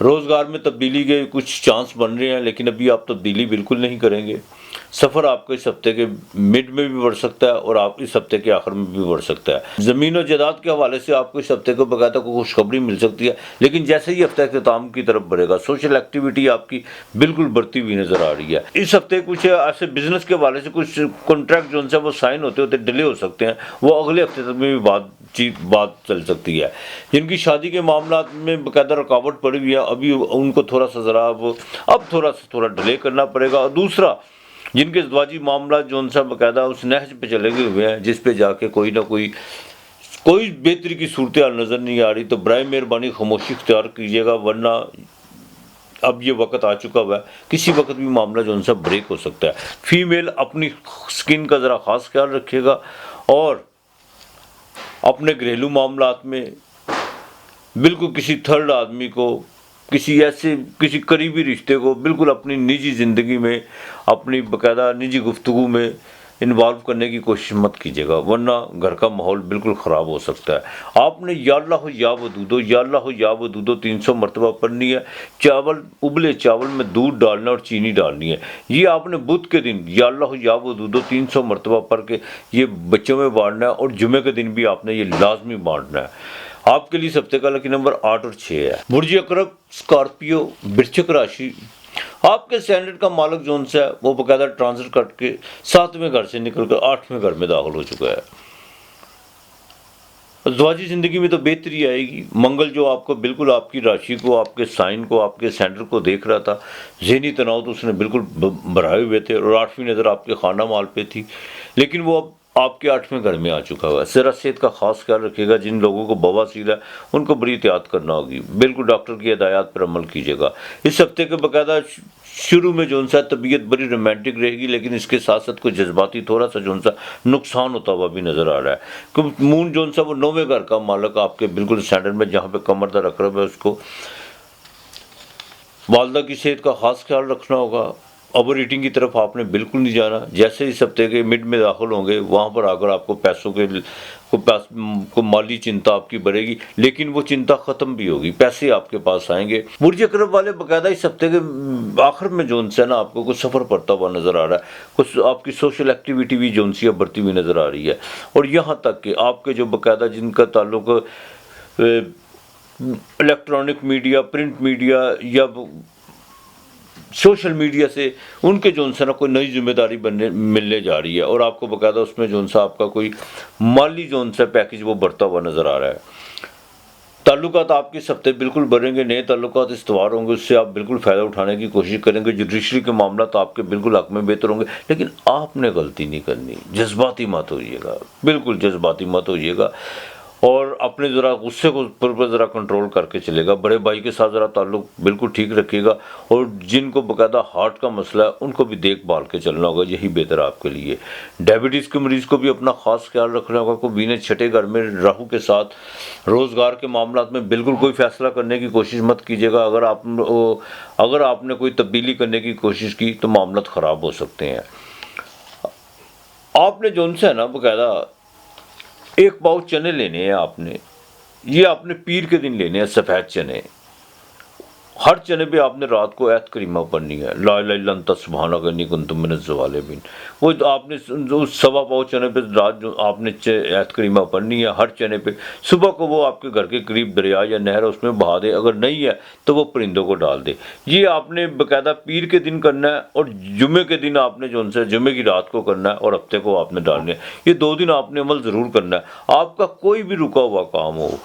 روزگار میں تبدیلی کے کچھ چانس بن رہے ہیں، لیکن ابھی آپ تبدیلی بالکل نہیں کریں گے۔ سفر آپ کو اس ہفتے کے مڈ میں بھی بڑھ سکتا ہے اور آپ اس ہفتے کے آخر میں بھی بڑھ سکتا ہے۔ زمین و جائیداد کے حوالے سے آپ کو اس ہفتے کو باقاعدہ کو خوشخبری مل سکتی ہے، لیکن جیسے ہی ہفتہ اختتام کی طرف بڑھے گا سوشل ایکٹیویٹی آپ کی بالکل بڑھتی ہوئی نظر آ رہی ہے۔ اس ہفتے کچھ ایسے بزنس کے حوالے سے کچھ کانٹریکٹ جو ان سے وہ سائن ہوتے ہوتے ڈیلے ہو سکتے ہیں، وہ اگلے ہفتے تک میں بھی بات چل سکتی ہے۔ جن کی شادی کے معاملات میں باقاعدہ رکاوٹ پڑی ہوئی ہے، ابھی ان کو تھوڑا سا ذرا اب تھوڑا ڈیلے کرنا پڑے گا۔ اور دوسرا، جن کے ازدواجی معاملات جو ان سے باقاعدہ اس نہج پہ چلے گئے ہوئے ہیں جس پہ جا کے کوئی نہ کوئی بہتری کی صورتحال نظر نہیں آ رہی، تو برائے مہربانی خاموشی اختیار کیجیے گا، ورنہ اب یہ وقت آ چکا ہوا ہے، کسی وقت بھی معاملہ جو ان سے بریک ہو سکتا ہے۔ فیمیل اپنی سکن کا ذرا خاص خیال رکھیے گا، اور اپنے گھریلو معاملات میں بالکل کسی تھرڈ آدمی کو، کسی قریبی رشتے کو بالکل اپنی نجی زندگی میں، اپنی باقاعدہ نجی گفتگو میں انوالو کرنے کی کوشش مت کیجیے گا، ورنہ گھر کا ماحول بالکل خراب ہو سکتا ہے۔ آپ نے یا اللہ یا ودودو یا اللہ یا ودودو 300 مرتبہ پڑھنی ہے۔ ابلے چاول میں دودھ ڈالنا اور چینی ڈالنی ہے، یہ آپ نے بدھ کے دن یا اللہ یا ودودو 300 مرتبہ پڑھ کے یہ بچوں میں بانٹنا ہے، اور جمعے کے دن بھی آپ نے یہ لازمی بانٹنا ہے۔ آپ کے لیے اس ہفتے کا لکی نمبر 8 اور 6 ہے۔ برج عقرب اسکارپیو برچک راشی، آپ کے سینڈر کا مالک جون سا ہے وہ باقاعدہ ٹرانزٹ کر کے 7ویں گھر سے نکل کر 8ویں گھر میں داخل ہو چکا ہے۔ ازدواجی زندگی میں تو بہتری آئے گی۔ منگل جو آپ کو بالکل آپ کی راشی کو، آپ کے سائن کو، آپ کے سینٹر کو دیکھ رہا تھا، ذہنی تناؤ تو اس نے بالکل بڑھائے ہوئے تھے، اور 8ویں نظر آپ کے خانہ مال پہ تھی، لیکن وہ اب آپ کے 8ویں گھر میں آ چکا ہوا ہے۔ ذرا صحت کا خاص خیال رکھیے گا۔ جن لوگوں کو بواسیر ہے ان کو بڑی احتیاط کرنا ہوگی، بالکل ڈاکٹر کی ہدایات پر عمل کیجیے گا۔ اس ہفتے کے باقاعدہ شروع میں جو ان سا طبیعت بڑی رومانٹک رہے گی، لیکن اس کے ساتھ ساتھ کوئی جذباتی تھوڑا سا جو ان سا نقصان ہوتا ہوا بھی نظر آ رہا ہے۔ کیونکہ مون جو ان سا وہ 9ویں گھر کا مالک آپ کے بالکل سینٹر میں جہاں پہ کمر دا رکھ رہا ہے، اس کو والدہ کی صحت کا خاص خیال رکھنا ہوگا۔ اوور ایٹنگ کی طرف آپ نے بالکل نہیں جانا۔ جیسے اس ہفتے کے مڈ میں داخل ہوں گے وہاں پر آ کر آپ کو پیسوں کو مالی چنتا آپ کی بڑھے گی، لیکن وہ چنتا ختم بھی ہوگی، پیسے آپ کے پاس آئیں گے۔ برج عقرب والے باقاعدہ اس ہفتے کے آخر میں جو ان سے نا آپ کو کچھ سفر پڑتا ہوا نظر آ رہا ہے، کچھ آپ کی سوشل ایکٹیویٹی بھی جو ان سے بڑھتی ہوئی نظر آ رہی ہے، اور یہاں تک کہ آپ کے جو باقاعدہ جن کا تعلق الیکٹرانک میڈیا، پرنٹ میڈیا یا سوشل میڈیا سے، ان کے جو ان سے نا کوئی نئی ذمہ داری ملنے جا رہی ہے، اور آپ کو باقاعدہ اس میں جو ان سے آپ کا کوئی مالی جو ان سے پیکج وہ بڑھتا ہوا نظر آ رہا ہے۔ تعلقات آپ کے اس ہفتے بالکل بڑھیں گے، نئے تعلقات استوار ہوں گے، اس سے آپ بالکل فائدہ اٹھانے کی کوشش کریں گے، جوڈیشری کے معاملات آپ کے بالکل حق میں بہتر ہوں گے، لیکن آپ نے غلطی نہیں کرنی، جذباتی مت ہوئیے گا، بالکل جذباتی مت ہوئیے گا، اور اپنے ذرا غصے کو پر ذرا کنٹرول کر کے چلے گا، بڑے بھائی کے ساتھ ذرا تعلق بالکل ٹھیک رکھیے گا، اور جن کو باقاعدہ ہارٹ کا مسئلہ ہے ان کو بھی دیکھ بھال کے چلنا ہوگا، یہی بہتر ہے آپ کے لیے۔ ڈائبٹیز کے مریض کو بھی اپنا خاص خیال رکھنا ہوگا، کوئی بینے چھٹے گھر میں راہو کے ساتھ روزگار کے معاملات میں بالکل کوئی فیصلہ کرنے کی کوشش مت کیجیے گا، اگر آپ نے کوئی تبدیلی کرنے کی کوشش کی تو معاملات خراب ہو سکتے ہیں۔ آپ نے جو ان سے ہے نا باقاعدہ ایک پاؤ چنے لینے ہیں، آپ نے یہ آپ نے پیر کے دن لینے ہیں، سفید چنے، ہر چنے پہ آپ نے رات کو آیت کریمہ پڑھنی ہے، لا الہ الا انت سبحانک انی کنت من الظالمین، وہ آپ نے اس سوا پاؤ چنے پہ رات جو آپ نے آیت کریمہ پڑھنی ہے ہر چنے پہ، صبح کو وہ آپ کے گھر کے قریب دریا یا نہر اس میں بہا دے، اگر نہیں ہے تو وہ پرندوں کو ڈال دے۔ یہ آپ نے باقاعدہ پیر کے دن کرنا ہے، اور جمعے کے دن آپ نے جو ان سے جمعے کی رات کو کرنا ہے، اور ہفتے کو آپ نے ڈالنا ہے، یہ 2 دن آپ نے عمل ضرور کرنا ہے۔ آپ کا کوئی بھی رکا ہوا کام ہو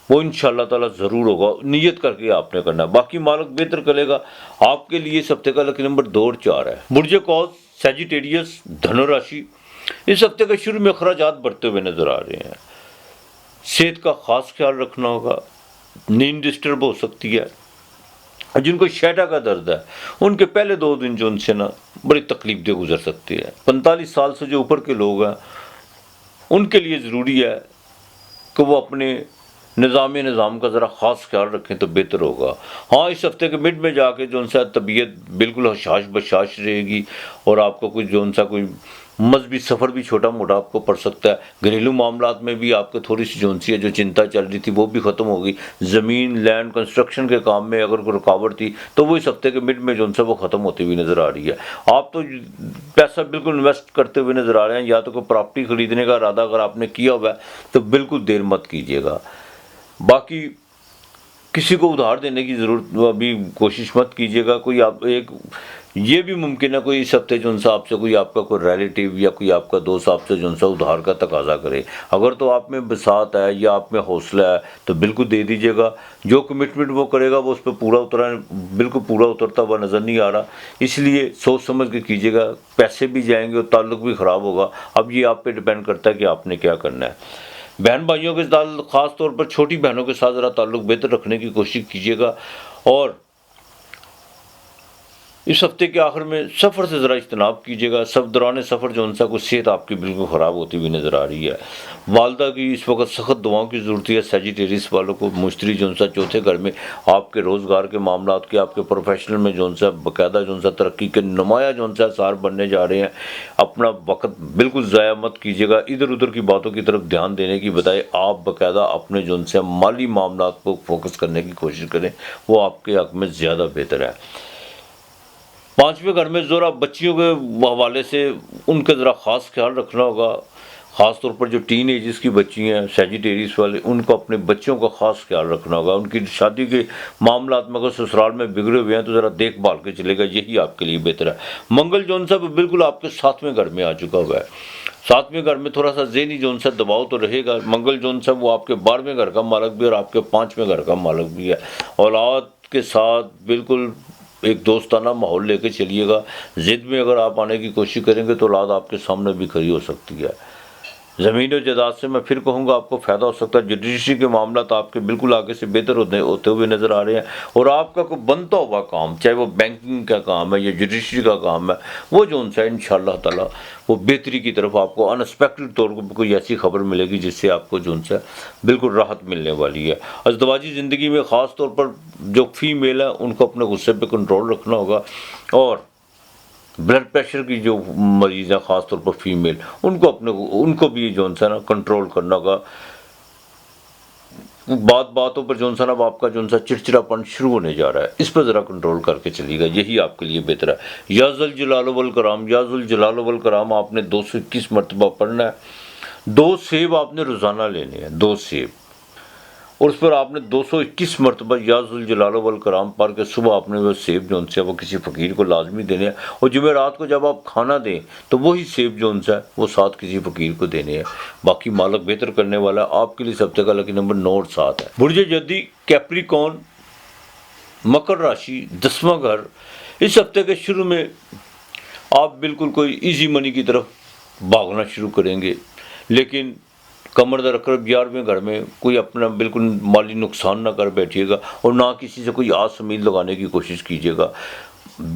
وہ انشاءاللہ تعالیٰ ضرور ہوگا، نیت کر کے آپ نے کرنا ہے، باقی مالک بہتر کرے گا۔ آپ کے لیے اس ہفتے کا لکی نمبر 2 اور 4 ہے۔ برج قوس سیجیٹیریس دھنو راشی، اس ہفتے کے شروع میں اخراجات بڑھتے ہوئے نظر آ رہے ہیں، صحت کا خاص خیال رکھنا ہوگا، نیند ڈسٹرب ہو سکتی ہے، جن کو شیڈا کا درد ہے ان کے پہلے 2 دن جو ان سے نا بڑی تکلیف دہ گزر سکتی ہے۔ 45 سال سے جو اوپر کے لوگ ہیں ان کے لیے ضروری ہے کہ وہ اپنے نظام کا ذرا خاص خیال رکھیں تو بہتر ہوگا۔ ہاں اس ہفتے کے مڈ میں جا کے جو ان سے طبیعت بالکل حشاش بشاش رہے گی، اور آپ کو کچھ جو ان سا کوئی مذہبی سفر بھی چھوٹا موٹا آپ کو پڑ سکتا ہے، گھریلو معاملات میں بھی آپ کو تھوڑی سی جونسی ہے جو چنتا چل رہی تھی وہ بھی ختم ہوگی، زمین لینڈ کنسٹرکشن کے کام میں اگر کوئی رکاوٹ تھی تو وہ اس ہفتے کے مڈ میں جو ان سے وہ ختم ہوتی ہوئی نظر آ رہی ہے۔ آپ تو پیسہ بالکل انویسٹ کرتے ہوئے نظر آ رہے ہیں، یا تو کوئی پراپرٹی خریدنے کا ارادہ اگر آپ نے کیا ہوا ہے تو بالکل دیر مت کیجیے گا، باقی کسی کو ادھار دینے کی ضرورت ابھی کوشش مت کیجیے گا۔ کوئی آپ یہ بھی ممکن ہے کوئی اس ہفتے جو ان سے آپ سے کوئی آپ کا کوئی ریلیٹیو یا کوئی آپ کا دوست آپ سے جو ان سے ادھار کا تقاضا کرے، اگر تو آپ میں بساط ہے یا آپ میں حوصلہ ہے تو بالکل دے دیجیے گا، جو کمٹمنٹ وہ کرے گا وہ اس پہ بالکل پورا اترتا ہوا نظر نہیں آ رہا، اس لیے سوچ سمجھ کے کیجیے گا، پیسے بھی جائیں گے اور تعلق بھی خراب ہوگا۔ اب یہ آپ پہ ڈیپینڈ کرتا ہے کہ آپ نے کیا کرنا ہے۔ بہن بھائیوں کے ساتھ خاص طور پر چھوٹی بہنوں کے ساتھ ذرا تعلق بہتر رکھنے کی کوشش کیجیے گا، اور اس ہفتے کے آخر میں سفر سے ذرا اجتناب کیجیے گا، دوران سفر جو ان سا کچھ صحت آپ کی بالکل خراب ہوتی ہوئی نظر آ رہی ہے۔ والدہ کی اس وقت سخت دعاؤں کی ضرورت ہے۔ سیجیٹیریس والوں کو مشتری جو ان سا چوتھے گھر میں آپ کے روزگار کے معاملات کے، آپ کے پروفیشنل میں جو ان سا باقاعدہ جو ان سا ترقی کے نمایاں جو ان سا آثار بننے جا رہے ہیں، اپنا وقت بالکل ضائع مت کیجیے گا، ادھر ادھر کی باتوں کی طرف دھیان دینے کی بجائے آپ باقاعدہ اپنے جو ان سے مالی معاملات کو فوکس کرنے کی کوشش کریں، وہ آپ کے حق میں زیادہ بہتر ہے۔ 5ویں گھر میں ذرا بچیوں کے حوالے سے ان کا ذرا خاص خیال رکھنا ہوگا، خاص طور پر جو ٹین ایجز کی بچی ہیں سیجیٹیریس والے، ان کو اپنے بچوں کا خاص خیال رکھنا ہوگا، ان کی شادی کے معاملات میں اگر سسرال میں بگڑے ہوئے ہیں تو ذرا دیکھ بھال کے چلے گا، یہی آپ کے لیے بہتر ہے۔ منگل جو ان سا بالکل آپ کے 7ویں گھر میں آ چکا ہوا ہے، 7ویں گھر میں تھوڑا سا ذہنی جو ان سے دباؤ تو رہے گا۔ منگل جو ان سا وہ آپ کے 12ویں گھر کا مالک بھی اور آپ کے 5ویں گھر کا مالک بھی ہے۔ اولاد کے ساتھ بالکل ایک دوستانہ ماحول لے کے چلیے گا، ضد میں اگر آپ آنے کی کوشش کریں گے تو اولاد آپ کے سامنے بھی کھڑی ہو سکتی ہے۔ زمین و جائیداد سے میں پھر کہوں گا آپ کو فائدہ ہو سکتا ہے، جوڈیشری کے معاملات آپ کے بالکل آگے سے بہتر ہوتے ہوئے نظر آ رہے ہیں، اور آپ کا کوئی بنتا ہوا کام، چاہے وہ بینکنگ کا کام ہے یا جوڈیشری کا کام ہے، وہ جو ان سے انشاءاللہ تعالیٰ وہ بہتری کی طرف آپ کو انسپیکٹڈ طور پر کوئی ایسی خبر ملے گی جس سے آپ کو جو ان سے بالکل راحت ملنے والی ہے۔ ازدواجی زندگی میں خاص طور پر جو فیمیل ہے ان کو اپنے غصے پہ کنٹرول رکھنا ہوگا، اور بلڈ پریشر کی جو مریض ہیں خاص طور پر فیمیل، ان کو بھی جو ہے نا کنٹرول کرنا ہوگا۔ باتوں پر جو ہے نا آپ کا جو چڑچڑا پن شروع ہونے جا رہا ہے، اس پر ذرا کنٹرول کر کے چلیے گا، یہی آپ کے لیے بہتر ہے۔ یا ذوالجلال والکرام، یا ذوالجلال والکرام آپ نے 221 مرتبہ پڑھنا ہے۔ 2 سیب آپ نے روزانہ لینے ہیں، 2 سیب، اور اس پر آپ نے 221 مرتبہ یا ذوالجلال والاکرام پڑھ کے صبح آپ نے وہ سیب جو ہے وہ کسی فقیر کو لازمی دینے ہیں، اور جمعرات کو جب آپ کھانا دیں تو وہی سیب جو ہے وہ ساتھ کسی فقیر کو دینے ہیں۔ باقی مالک بہتر کرنے والا آپ کے لیے اس ہفتے کا لکی نمبر 9 اور 7 ہے۔ برج جدی کیپریکون مکر راشی 10واں گھر، اس ہفتے کے شروع میں آپ بالکل کوئی ایزی منی کی طرف بھاگنا شروع کریں گے، لیکن کمر در اقرب 11ویں گھر میں کوئی اپنا بالکل مالی نقصان نہ کر بیٹھیے گا، اور نہ کسی سے کوئی آس امید لگانے کی کوشش کیجیے گا۔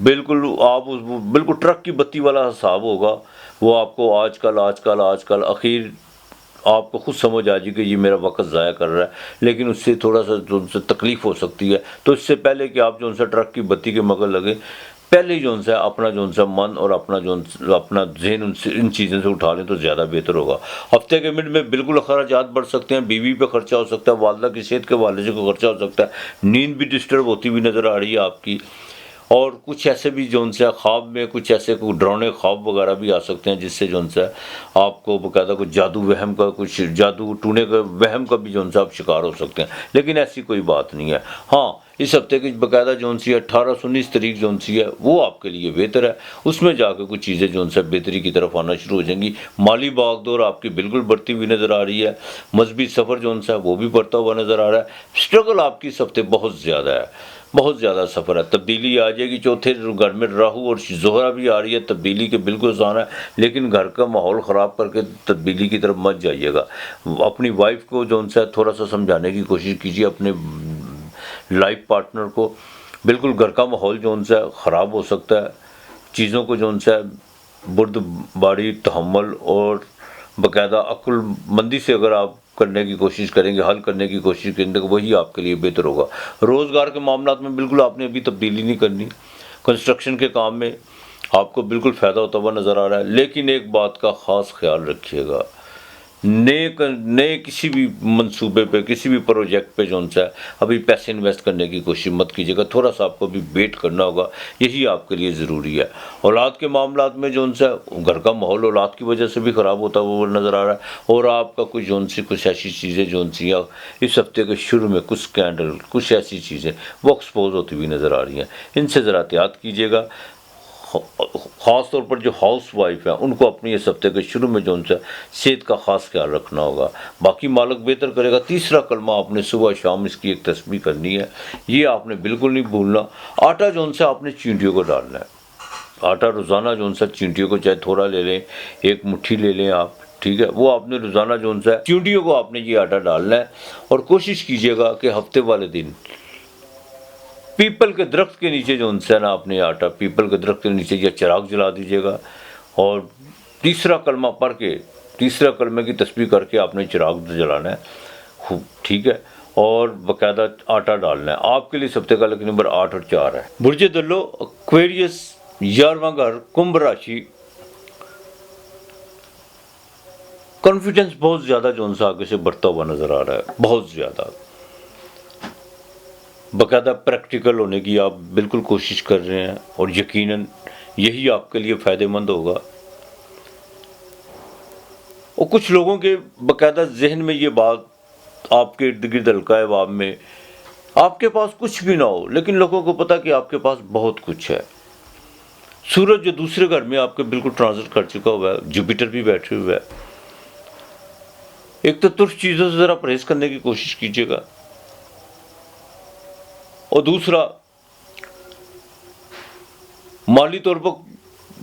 بالکل آپ بالکل ٹرک کی بتی والا حساب ہوگا، وہ آپ کو آج کل اخیر آپ کو خود سمجھ آ جائے کہ یہ میرا وقت ضائع کر رہا ہے، لیکن اس سے تھوڑا سا جو ان سے تکلیف ہو سکتی ہے۔ تو اس سے پہلے کہ آپ جو ان سے ٹرک کی بتی کے مگر لگے، پہلے ہی جو ان سے اپنا جو ان سے من اور اپنا ذہن ان چیزوں سے اٹھا لیں تو زیادہ بہتر ہوگا۔ ہفتے کے مڈ میں بالکل اخراجات بڑھ سکتے ہیں، بیوی پہ خرچہ ہو سکتا ہے، والدہ کی صحت کے حوالے سے کوئی خرچہ ہو سکتا ہے، نیند بھی ڈسٹرب ہوتی ہوئی نظر آ رہی ہے آپ کی، اور کچھ ایسے بھی جو ان سے خواب میں کچھ ایسے کوئی ڈراؤنے خواب وغیرہ بھی آ سکتے ہیں، جس سے جو ان سے آپ کو باقاعدہ کوئی جادو وہم کا کچھ جادو ٹونے کا وہم کا بھی جو ان سے آپ شکار ہو سکتے ہیں، لیکن ایسی کوئی بات نہیں ہے۔ ہاں، اس ہفتے کی باقاعدہ جو ان سی 18 سے 19 تاریخ جو ان سی ہے وہ آپ کے لیے بہتر ہے، اس میں جا کے کچھ چیزیں جو ان سے بہتری کی طرف آنا شروع ہو جائیں گی۔ مالی باغ دور آپ کی بالکل بڑھتی ہوئی نظر آ رہی ہے، مذہبی سفر جو ان سے ہے وہ بھی بڑھتا ہوا نظر آ رہا ہے۔ اسٹرگل آپ کی اس ہفتے بہت زیادہ ہے، بہت زیادہ سفر ہے، تبدیلی آ جائے گی۔ چوتھے گھر میں راہو اور زہرہ بھی آ رہی ہے، تبدیلی کے بالکل آسان ہے، لیکن گھر کا ماحول خراب کر کے تبدیلی کی طرف مت جائیے گا۔ اپنی وائف کو جو ان سے تھوڑا سا سمجھانے کی کوشش کیجیے، اپنے لائف پارٹنر کو۔ بالکل گھر کا ماحول جو ان سے خراب ہو سکتا ہے، چیزوں کو جو ان سے برد باری تحمل اور باقاعدہ عقل مندی سے اگر آپ کرنے کی کوشش کریں گے، حل کرنے کی کوشش کریں گے، وہی آپ کے لیے بہتر ہوگا۔ روزگار کے معاملات میں بالکل آپ نے ابھی تبدیلی نہیں کرنی، کنسٹرکشن کے کام میں آپ کو بالکل فائدہ ہوتا ہوا نظر آ رہا ہے، لیکن ایک بات کا خاص خیال رکھیے گا، نئے کسی بھی منصوبے پہ، کسی بھی پروجیکٹ پہ جو ان سے ابھی پیسے انویسٹ کرنے کی کوشش مت کیجیے گا، تھوڑا سا آپ کو ابھی ویٹ کرنا ہوگا، یہی آپ کے لیے ضروری ہے۔ اولاد کے معاملات میں جو ان سے گھر کا ماحول اولاد کی وجہ سے بھی خراب ہوتا ہوا نظر آ رہا ہے، اور آپ کا کچھ جو ان سے کچھ ایسی چیزیں جو ان سے اس ہفتے کے شروع میں کچھ اسکینڈل، کچھ ایسی چیزیں وہ ایکسپوز ہوتی ہوئی نظر آ رہی ہیں، ان سے ذرا احتیاط کیجیے گا۔ خاص طور پر جو ہاؤس وائف ہیں ان کو اپنی اس ہفتے کے شروع میں جو ان سے صحت کا خاص خیال رکھنا ہوگا، باقی مالک بہتر کرے گا۔ تیسرا کلمہ آپ نے صبح شام اس کی ایک تسبیح کرنی ہے، یہ آپ نے بالکل نہیں بھولنا۔ آٹا جو ان سے آپ نے چینٹیوں کو ڈالنا ہے، آٹا روزانہ جو ان سے چینٹیوں کو چاہے تھوڑا لے لیں، ایک مٹھی لے لیں آپ، ٹھیک ہے، وہ آپ نے روزانہ جو ان سے چینٹیوں کو آپ نے یہ آٹا ڈالنا ہے، اور کوشش کیجیے گا کہ ہفتے والے دن پیپل کے درخت کے نیچے جو ان سے نا اپنے آٹا پیپل کے درخت کے نیچے یہ چراغ جلا دیجیے گا، اور تیسرا کلمہ پڑھ کے، تیسرا کلمے کی تسبیح کر کے آپ نے چراغ جلانا ہے، خوب ٹھیک ہے، اور باقاعدہ آٹا ڈالنا ہے۔ آپ کے لیے اس ہفتے کا لکی نمبر 8 اور 4 ہے۔ برج دلو ایکویریس 11واں گھر کنبھ راشی، کانفیڈنس بہت زیادہ جو ان سے آگے سے بڑھتا ہوا نظر آ رہا ہے، بہت زیادہ، باقاعدہ پریکٹیکل ہونے کی آپ بالکل کوشش کر رہے ہیں، اور یقیناً یہی آپ کے لیے فائدہ مند ہوگا۔ اور کچھ لوگوں کے باقاعدہ ذہن میں یہ بات آپ کے ارد گرد حلقہ عوام میں، آپ کے پاس کچھ بھی نہ ہو لیکن لوگوں کو پتا کہ آپ کے پاس بہت کچھ ہے۔ سورج جو دوسرے گھر میں آپ کے بالکل ٹرانزٹ کر چکا ہوا ہے، جوپیٹر بھی بیٹھے ہوا ہے، ایک تو ترش چیزوں سے ذرا پرہیز کرنے کی کوشش کیجیے گا، اور دوسرا مالی طور پر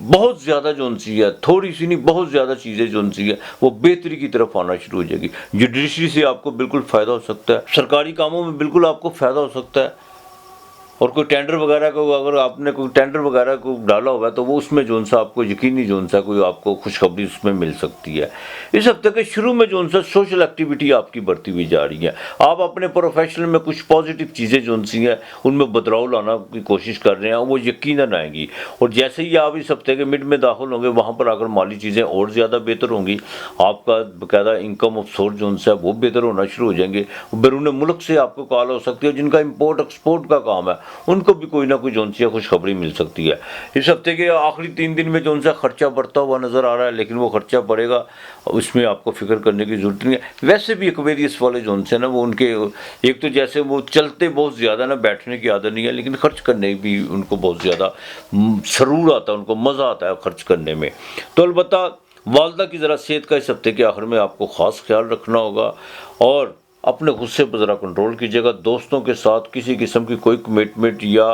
بہت زیادہ جو ان سی ہے، تھوڑی سی نہیں بہت زیادہ چیزیں جو ان سی ہے وہ بہتری کی طرف آنا شروع ہو جائے گی۔ جوڈیشری سے آپ کو بالکل فائدہ ہو سکتا ہے، سرکاری کاموں میں بالکل آپ کو فائدہ ہو سکتا ہے، اور کوئی ٹینڈر وغیرہ کو اگر آپ نے کوئی ٹینڈر وغیرہ کو ڈالا ہوا ہے تو وہ اس میں جو ان سے آپ کو یقینی جو ان سے کوئی آپ کو خوشخبری اس میں مل سکتی ہے۔ اس ہفتے کے شروع میں جو ان سے سوشل ایکٹیویٹی آپ کی بڑھتی ہوئی جا رہی ہے، آپ اپنے پروفیشنل میں کچھ پازیٹیو چیزیں جو ان سی ہیں ان میں بدلاؤ لانا کی کوشش کر رہے ہیں، وہ یقیناً آئیں گی، اور جیسے ہی آپ اس ہفتے کے مڈ میں داخل ہوں گے وہاں پر اگر مالی چیزیں اور زیادہ بہتر ہوں گی، آپ کا باقاعدہ انکم آف سورس جو ان سے وہ بہتر ہونا شروع ہو جائیں گے۔ بیرون ملک سے آپ کو کال ہو سکتی ہے، جن کا امپورٹ ایکسپورٹ کا کام ہے ان کو بھی کوئی نہ کوئی جون سی خوشخبری مل سکتی ہے۔ اس ہفتے کے آخری 3 دن میں جون سا خرچہ بڑھتا ہوا نظر آ رہا ہے، لیکن وہ خرچہ بڑھے گا، اس میں آپ کو فکر کرنے کی ضرورت نہیں ہے۔ ویسے بھی ایکویریس والے جون سے نا وہ ان کے ایک تو جیسے وہ چلتے بہت زیادہ نا، بیٹھنے کی عادت نہیں ہے، لیکن خرچ کرنے بھی ان کو بہت زیادہ سرور آتا ہے، ان کو مزہ آتا ہے خرچ کرنے میں۔ تو البتہ والدہ کی ذرا صحت کا اس ہفتے کے آخر میں آپ کو خاص خیال رکھنا ہوگا، اور اپنے غصے پر ذرا کنٹرول کیجیے گا۔ دوستوں کے ساتھ کسی قسم کی کوئی کمٹمنٹ یا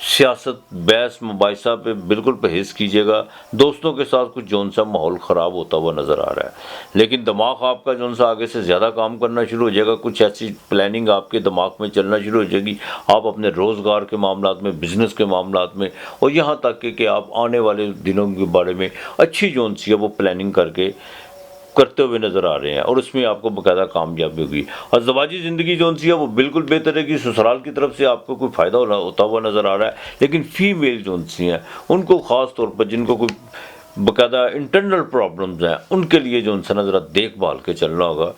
سیاست بحث مباحثہ پہ بالکل پرہیز کیجیے گا۔ دوستوں کے ساتھ کچھ جون سا ماحول خراب ہوتا ہوا نظر آ رہا ہے، لیکن دماغ آپ کا جون سا آگے سے زیادہ کام کرنا شروع ہو جائے گا۔ کچھ ایسی پلاننگ آپ کے دماغ میں چلنا شروع ہو جائے گی، آپ اپنے روزگار کے معاملات میں، بزنس کے معاملات میں، اور یہاں تک کہ آپ آنے والے دنوں کے بارے میں اچھی جون سی ہے وہ پلاننگ کرتے ہوئے نظر آ رہے ہیں، اور اس میں آپ کو باقاعدہ کامیابی ہوگی۔ اور زواجی زندگی جون سی ہے وہ بالکل بہتر ہے کہ سسرال کی طرف سے آپ کو کوئی فائدہ ہوتا ہوا نظر آ رہا ہے، لیکن فیمیل جون سی ہیں ان کو خاص طور پر جن کو کوئی باقاعدہ انٹرنل پرابلمز ہیں، ان کے لیے جون سا ذرا دیکھ بھال کے چلنا ہوگا۔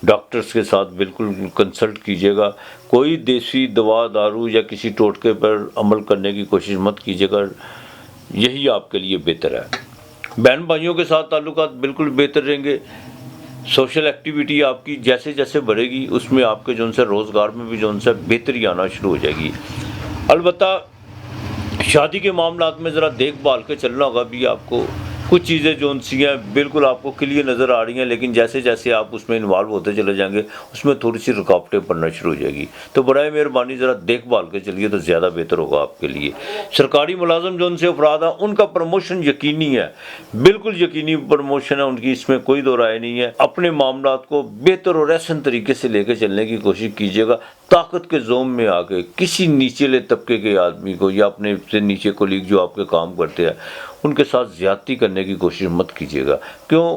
ڈاکٹرز کے ساتھ بالکل کنسلٹ کیجیے گا، کوئی دیسی دوا دارو یا کسی ٹوٹکے پر عمل کرنے کی کوشش مت کیجیے گا، یہی آپ کے لیے بہتر ہے۔ بہن بھائیوں کے ساتھ تعلقات بالکل بہتر رہیں گے۔ سوشل ایکٹیویٹی آپ کی جیسے جیسے بڑھے گی، اس میں آپ کے جون سے روزگار میں بھی جون سے بہتری آنا شروع ہو جائے گی۔ البتہ شادی کے معاملات میں ذرا دیکھ بھال کے چلنا ہوگا بھی آپ کو۔ کچھ چیزیں جون سی ہیں بالکل آپ کو کلیئر نظر آ رہی ہیں، لیکن جیسے جیسے آپ اس میں انوالو ہوتے چلے جائیں گے، اس میں تھوڑی سی رکاوٹیں پڑنا شروع ہو جائے گی۔ تو برائے مہربانی ذرا دیکھ بھال کے چلیے تو زیادہ بہتر ہوگا آپ کے لیے۔ سرکاری ملازم جون سے افراد ہیں، ان کا پروموشن یقینی ہے، بالکل یقینی پروموشن ہے ان کی، اس میں کوئی دو رائے نہیں ہے۔ اپنے معاملات کو بہتر اور احسن طریقے سے لے کے چلنے کی کوشش کیجیے گا۔ طاقت کے زوم میں آ کے کسی نیچلے طبقے کے آدمی کو یا اپنے سے نیچے کولیگ جو آپ کے کام کرتے ہیں ان کے ساتھ زیادتی کرنے کی کوشش مت کیجیے گا۔ کیوں؟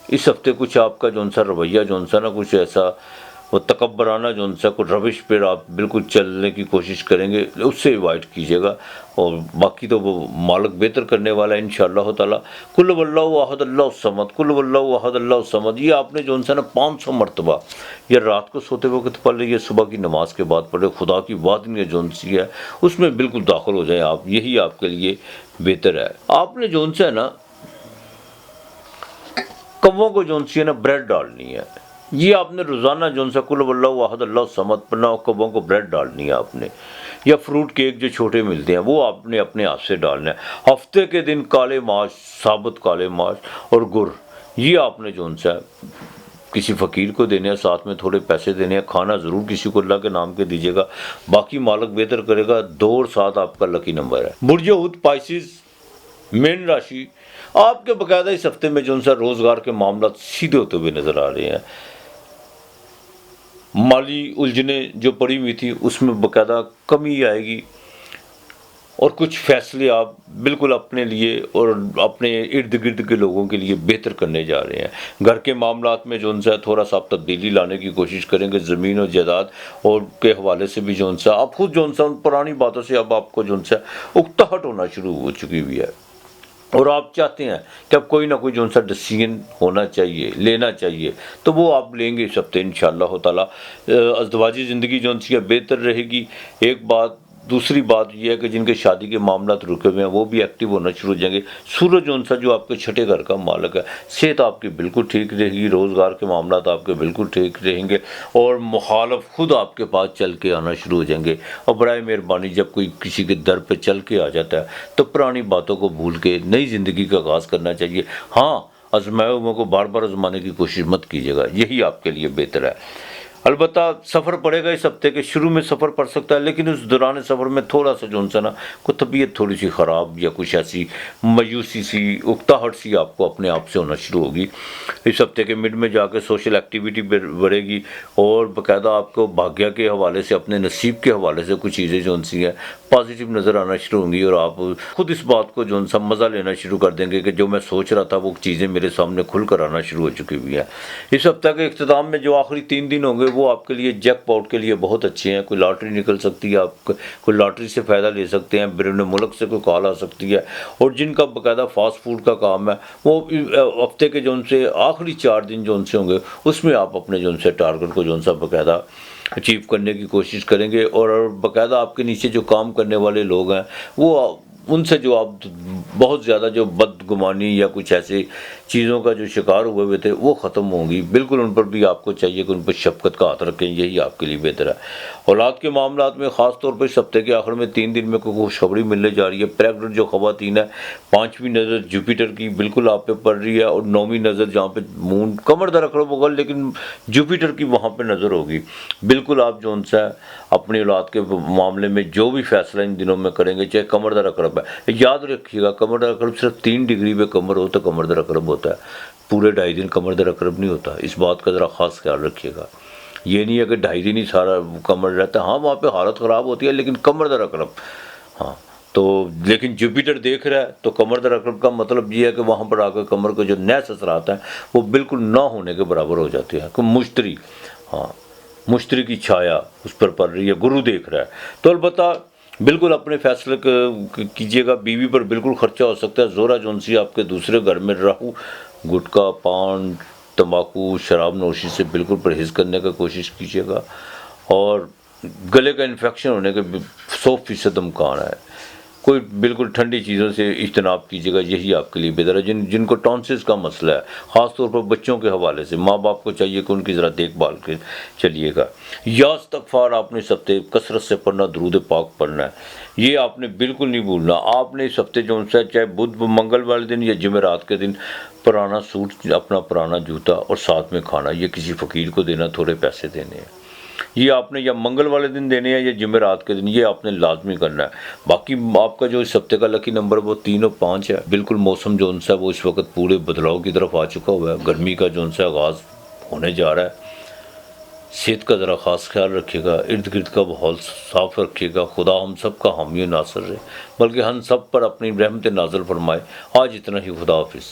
اس ہفتے کچھ آپ کا جون سا رویہ جون سا نا کچھ ایسا وہ تکبرانہ جون سا کچھ روش پہ آپ بالکل چلنے کی کوشش کریں گے، اس سے ایوائڈ کیجیے گا، اور باقی تو وہ مالک بہتر کرنے والا ہے انشاءاللہ تعالیٰ۔ کل واللہ احد اللہ الصمد، کل واللہ احد اللہ الصمد، یہ آپ نے جون سا نا 500 مرتبہ یا رات کو سوتے وقت پڑھ لیں یا صبح کی نماز کے بعد پڑھ لیں۔ خدا کی وحدانیت جون سی ہے اس میں بالکل داخل ہو جائیں آپ، یہی آپ کے لیے بہتر ہے۔ آپ نے جون سا ہے نا کووں کو جون سی ہے نا بریڈ ڈالنی ہے، یہ آپ نے روزانہ جون سا کل واللہ احد اللہ الصمد پڑھنا، کووں کو بریڈ ڈالنی ہے آپ نے، یا فروٹ کیک جو چھوٹے ملتے ہیں وہ آپ نے اپنے ہاتھ سے ڈالنا ہے۔ ہفتے کے دن کالے ماش، ثابت کالے ماش اور گر، یہ آپ نے جون سا کسی فقیر کو دینے ہیں، ساتھ میں تھوڑے پیسے دینے ہیں، کھانا ضرور کسی کو اللہ کے نام کے دیجیے گا، باقی مالک بہتر کرے گا۔ 2 اور 7 آپ کا لکی نمبر ہے۔ برج حوت پائسز مین راشی، آپ کے باقاعدہ اس ہفتے میں جون سا روزگار کے معاملات سیدھے ہوتے ہوئے نظر آ رہے ہیں۔ مالی الجھنیں جو پڑی ہوئی تھی اس میں باقاعدہ کمی آئے گی، اور کچھ فیصلے آپ بالکل اپنے لیے اور اپنے ارد گرد کے لوگوں کے لیے بہتر کرنے جا رہے ہیں۔ گھر کے معاملات میں جون سا تھوڑا سا آپ تبدیلی لانے کی کوشش کریں گے، زمین اور جائیداد اور کے حوالے سے بھی جون سا آپ خود جون سا ان پرانی باتوں سے اب آپ کو جون سا اکتاہٹ ہونا شروع ہو چکی ہوئی ہے، اور آپ چاہتے ہیں کہ اب کوئی نہ کوئی جون سا ڈیسیژن ہونا چاہیے، لینا چاہیے، تو وہ آپ لیں گے اس ہفتے انشاءاللہ تعالیٰ۔ ازدواجی زندگی جون سی بہتر رہے گی، ایک بات۔ دوسری بات یہ ہے کہ جن کے شادی کے معاملات رکے ہوئے ہیں وہ بھی ایکٹیو ہونا شروع ہو جائیں گے۔ سورج جون سا جو آپ کے چھٹے گھر کا مالک ہے، صحت آپ کی بالکل ٹھیک رہے گی، روزگار کے معاملات آپ کے بالکل ٹھیک رہیں گے، اور مخالف خود آپ کے پاس چل کے آنا شروع ہو جائیں گے۔ اور برائے مہربانی جب کوئی کسی کے در پہ چل کے آ جاتا ہے تو پرانی باتوں کو بھول کے نئی زندگی کا آغاز کرنا چاہیے۔ ہاں، آزمائے ہوئے کو بار بار آزمانے کی کوشش مت کیجیے گا، یہی آپ کے لیے بہتر ہے۔ البتہ سفر پڑے گا اس ہفتے کے شروع میں سفر پڑ سکتا ہے، لیکن اس دوران سفر میں تھوڑا سا جون سا نا کوئی طبیعت تھوڑی سی خراب یا کچھ ایسی مایوسی سی اکتاہٹ سی آپ کو اپنے آپ سے ہونا شروع ہوگی۔ اس ہفتے کے مڈ میں جا کے سوشل ایکٹیویٹی بڑھے گی، اور باقاعدہ آپ کو بھاگیہ کے حوالے سے، اپنے نصیب کے حوالے سے کچھ چیزیں جون سی ہیں پازیٹیو نظر آنا شروع ہوں گی، اور آپ خود اس بات کو جون سا مزہ لینا شروع کر دیں گے کہ جو میں سوچ رہا تھا وہ چیزیں میرے سامنے کھل کر آنا شروع ہو چکی ہوئی ہیں۔ اس ہفتہ کے اختتام میں جو آخری 3 دن ہوں گے وہ آپ کے لیے جیک پاٹ کے لیے بہت اچھے ہیں۔ کوئی لاٹری نکل سکتی ہے، آپ کوئی لاٹری سے فائدہ لے سکتے ہیں، بیرون ملک سے کوئی کال آ سکتی ہے، اور جن کا باقاعدہ فاسٹ فوڈ کا کام ہے وہ ہفتے کے جون سے آخری 4 دن جون سے ہوں گے اس میں آپ اپنے جون سے ٹارگٹ کو جون سا باقاعدہ اچیو کرنے کی کوشش کریں گے، اور باقاعدہ آپ کے نیچے جو کام کرنے والے لوگ ہیں وہ ان سے جو آپ بہت زیادہ جو بدگمانی یا کچھ ایسے چیزوں کا جو شکار ہوئے ہوئے تھے وہ ختم ہوں گی۔ بالکل ان پر بھی آپ کو چاہیے کہ ان پر شفقت کا ہاتھ رکھیں، یہی آپ کے لیے بہتر ہے۔ اولاد کے معاملات میں خاص طور پر اس ہفتے کے آخر میں 3 دن میں کوئی خوشخبری ملنے جا رہی ہے۔ پریگننٹ جو خواتین ہیں، 5ویں نظر جوپیٹر کی بالکل آپ پہ پڑ رہی ہے، اور 9ویں نظر جہاں پہ مون کمر در اقرب ہوگا لیکن جوپیٹر کی وہاں پہ نظر ہوگی۔ بالکل آپ جو ان سے اپنی اولاد کے معاملے میں جو بھی فیصلہ ان دنوں میں کریں گے، چاہے کمر در اقرب ہے، یاد رکھیے گا کمر در اقرب صرف 3 ڈگری پہ کمر ہو تو کمر در اقرب ہوتا ہے، پورے 2.5 دن کمر در اقرب نہیں ہوتا۔ اس بات کا ذرا خاص خیال رکھیے گا۔ یہ نہیں ہے کہ 2.5 دن ہی سارا کمر رہتا ہے، ہاں وہاں پہ حالت خراب ہوتی ہے لیکن کمر در اقرب، ہاں تو لیکن جوپیٹر دیکھ رہا ہے تو کمر در اقرب کا مطلب یہ ہے کہ وہاں پر آ کر کمر کے جو نیس اثرات ہیں وہ بالکل نہ ہونے کے برابر ہو جاتے ہیں۔ مشتری، ہاں مشتری کی چھایا اس پر پڑ رہی ہے، گرو دیکھ رہا ہے، تو البتہ بالکل اپنے فیصلے کیجیے گا۔ بیوی پر بالکل خرچہ ہو سکتا ہے۔ زورا جونسی آپ کے دوسرے گھر میں، راہو گٹکا، پان، تمباکو، شراب نوشی سے بالکل پرہیز کرنے کا کوشش کیجیے گا، اور گلے کا انفیکشن ہونے کے 100% امکان ہے۔ کوئی بالکل ٹھنڈی چیزوں سے اجتناب کیجیے گا، یہی آپ کے لیے بہتر ہے۔ جن کو ٹونسلز کا مسئلہ ہے، خاص طور پر بچوں کے حوالے سے ماں باپ کو چاہیے کہ ان کی ذرا دیکھ بھال کے چلیے گا۔ یا استغفار آپ نے اس ہفتے کثرت سے پڑھنا، درود پاک پڑھنا ہے، یہ آپ نے بالکل نہیں بھولنا۔ آپ نے اس ہفتے جو ان سے چاہے بدھ منگل والے دن یا جمعرات کے دن پرانا سوٹ، اپنا پرانا جوتا اور ساتھ میں کھانا، یہ کسی فقیر کو دینا، تھوڑے پیسے دینے ہیں، یہ آپ نے یا منگل والے دن دینے ہیں یا جمعرات کے دن، یہ آپ نے لازمی کرنا ہے۔ باقی آپ کا جو اس ہفتے کا لکی نمبر وہ 3 اور 5 ہے۔ بالکل موسم جو ان سے وہ اس وقت پورے بدلاؤ کی طرف آ چکا ہوا ہے، گرمی کا جو ان سے آغاز ہونے جا رہا ہے۔ صحت کا ذرا خاص خیال رکھیے گا، ارد گرد کا ماحول صاف رکھیے گا۔ خدا ہم سب کا حامی و ناصر رہے، بلکہ ہم سب پر اپنی رحمت نازل فرمائے۔ آج اتنا ہی، خدا حافظ۔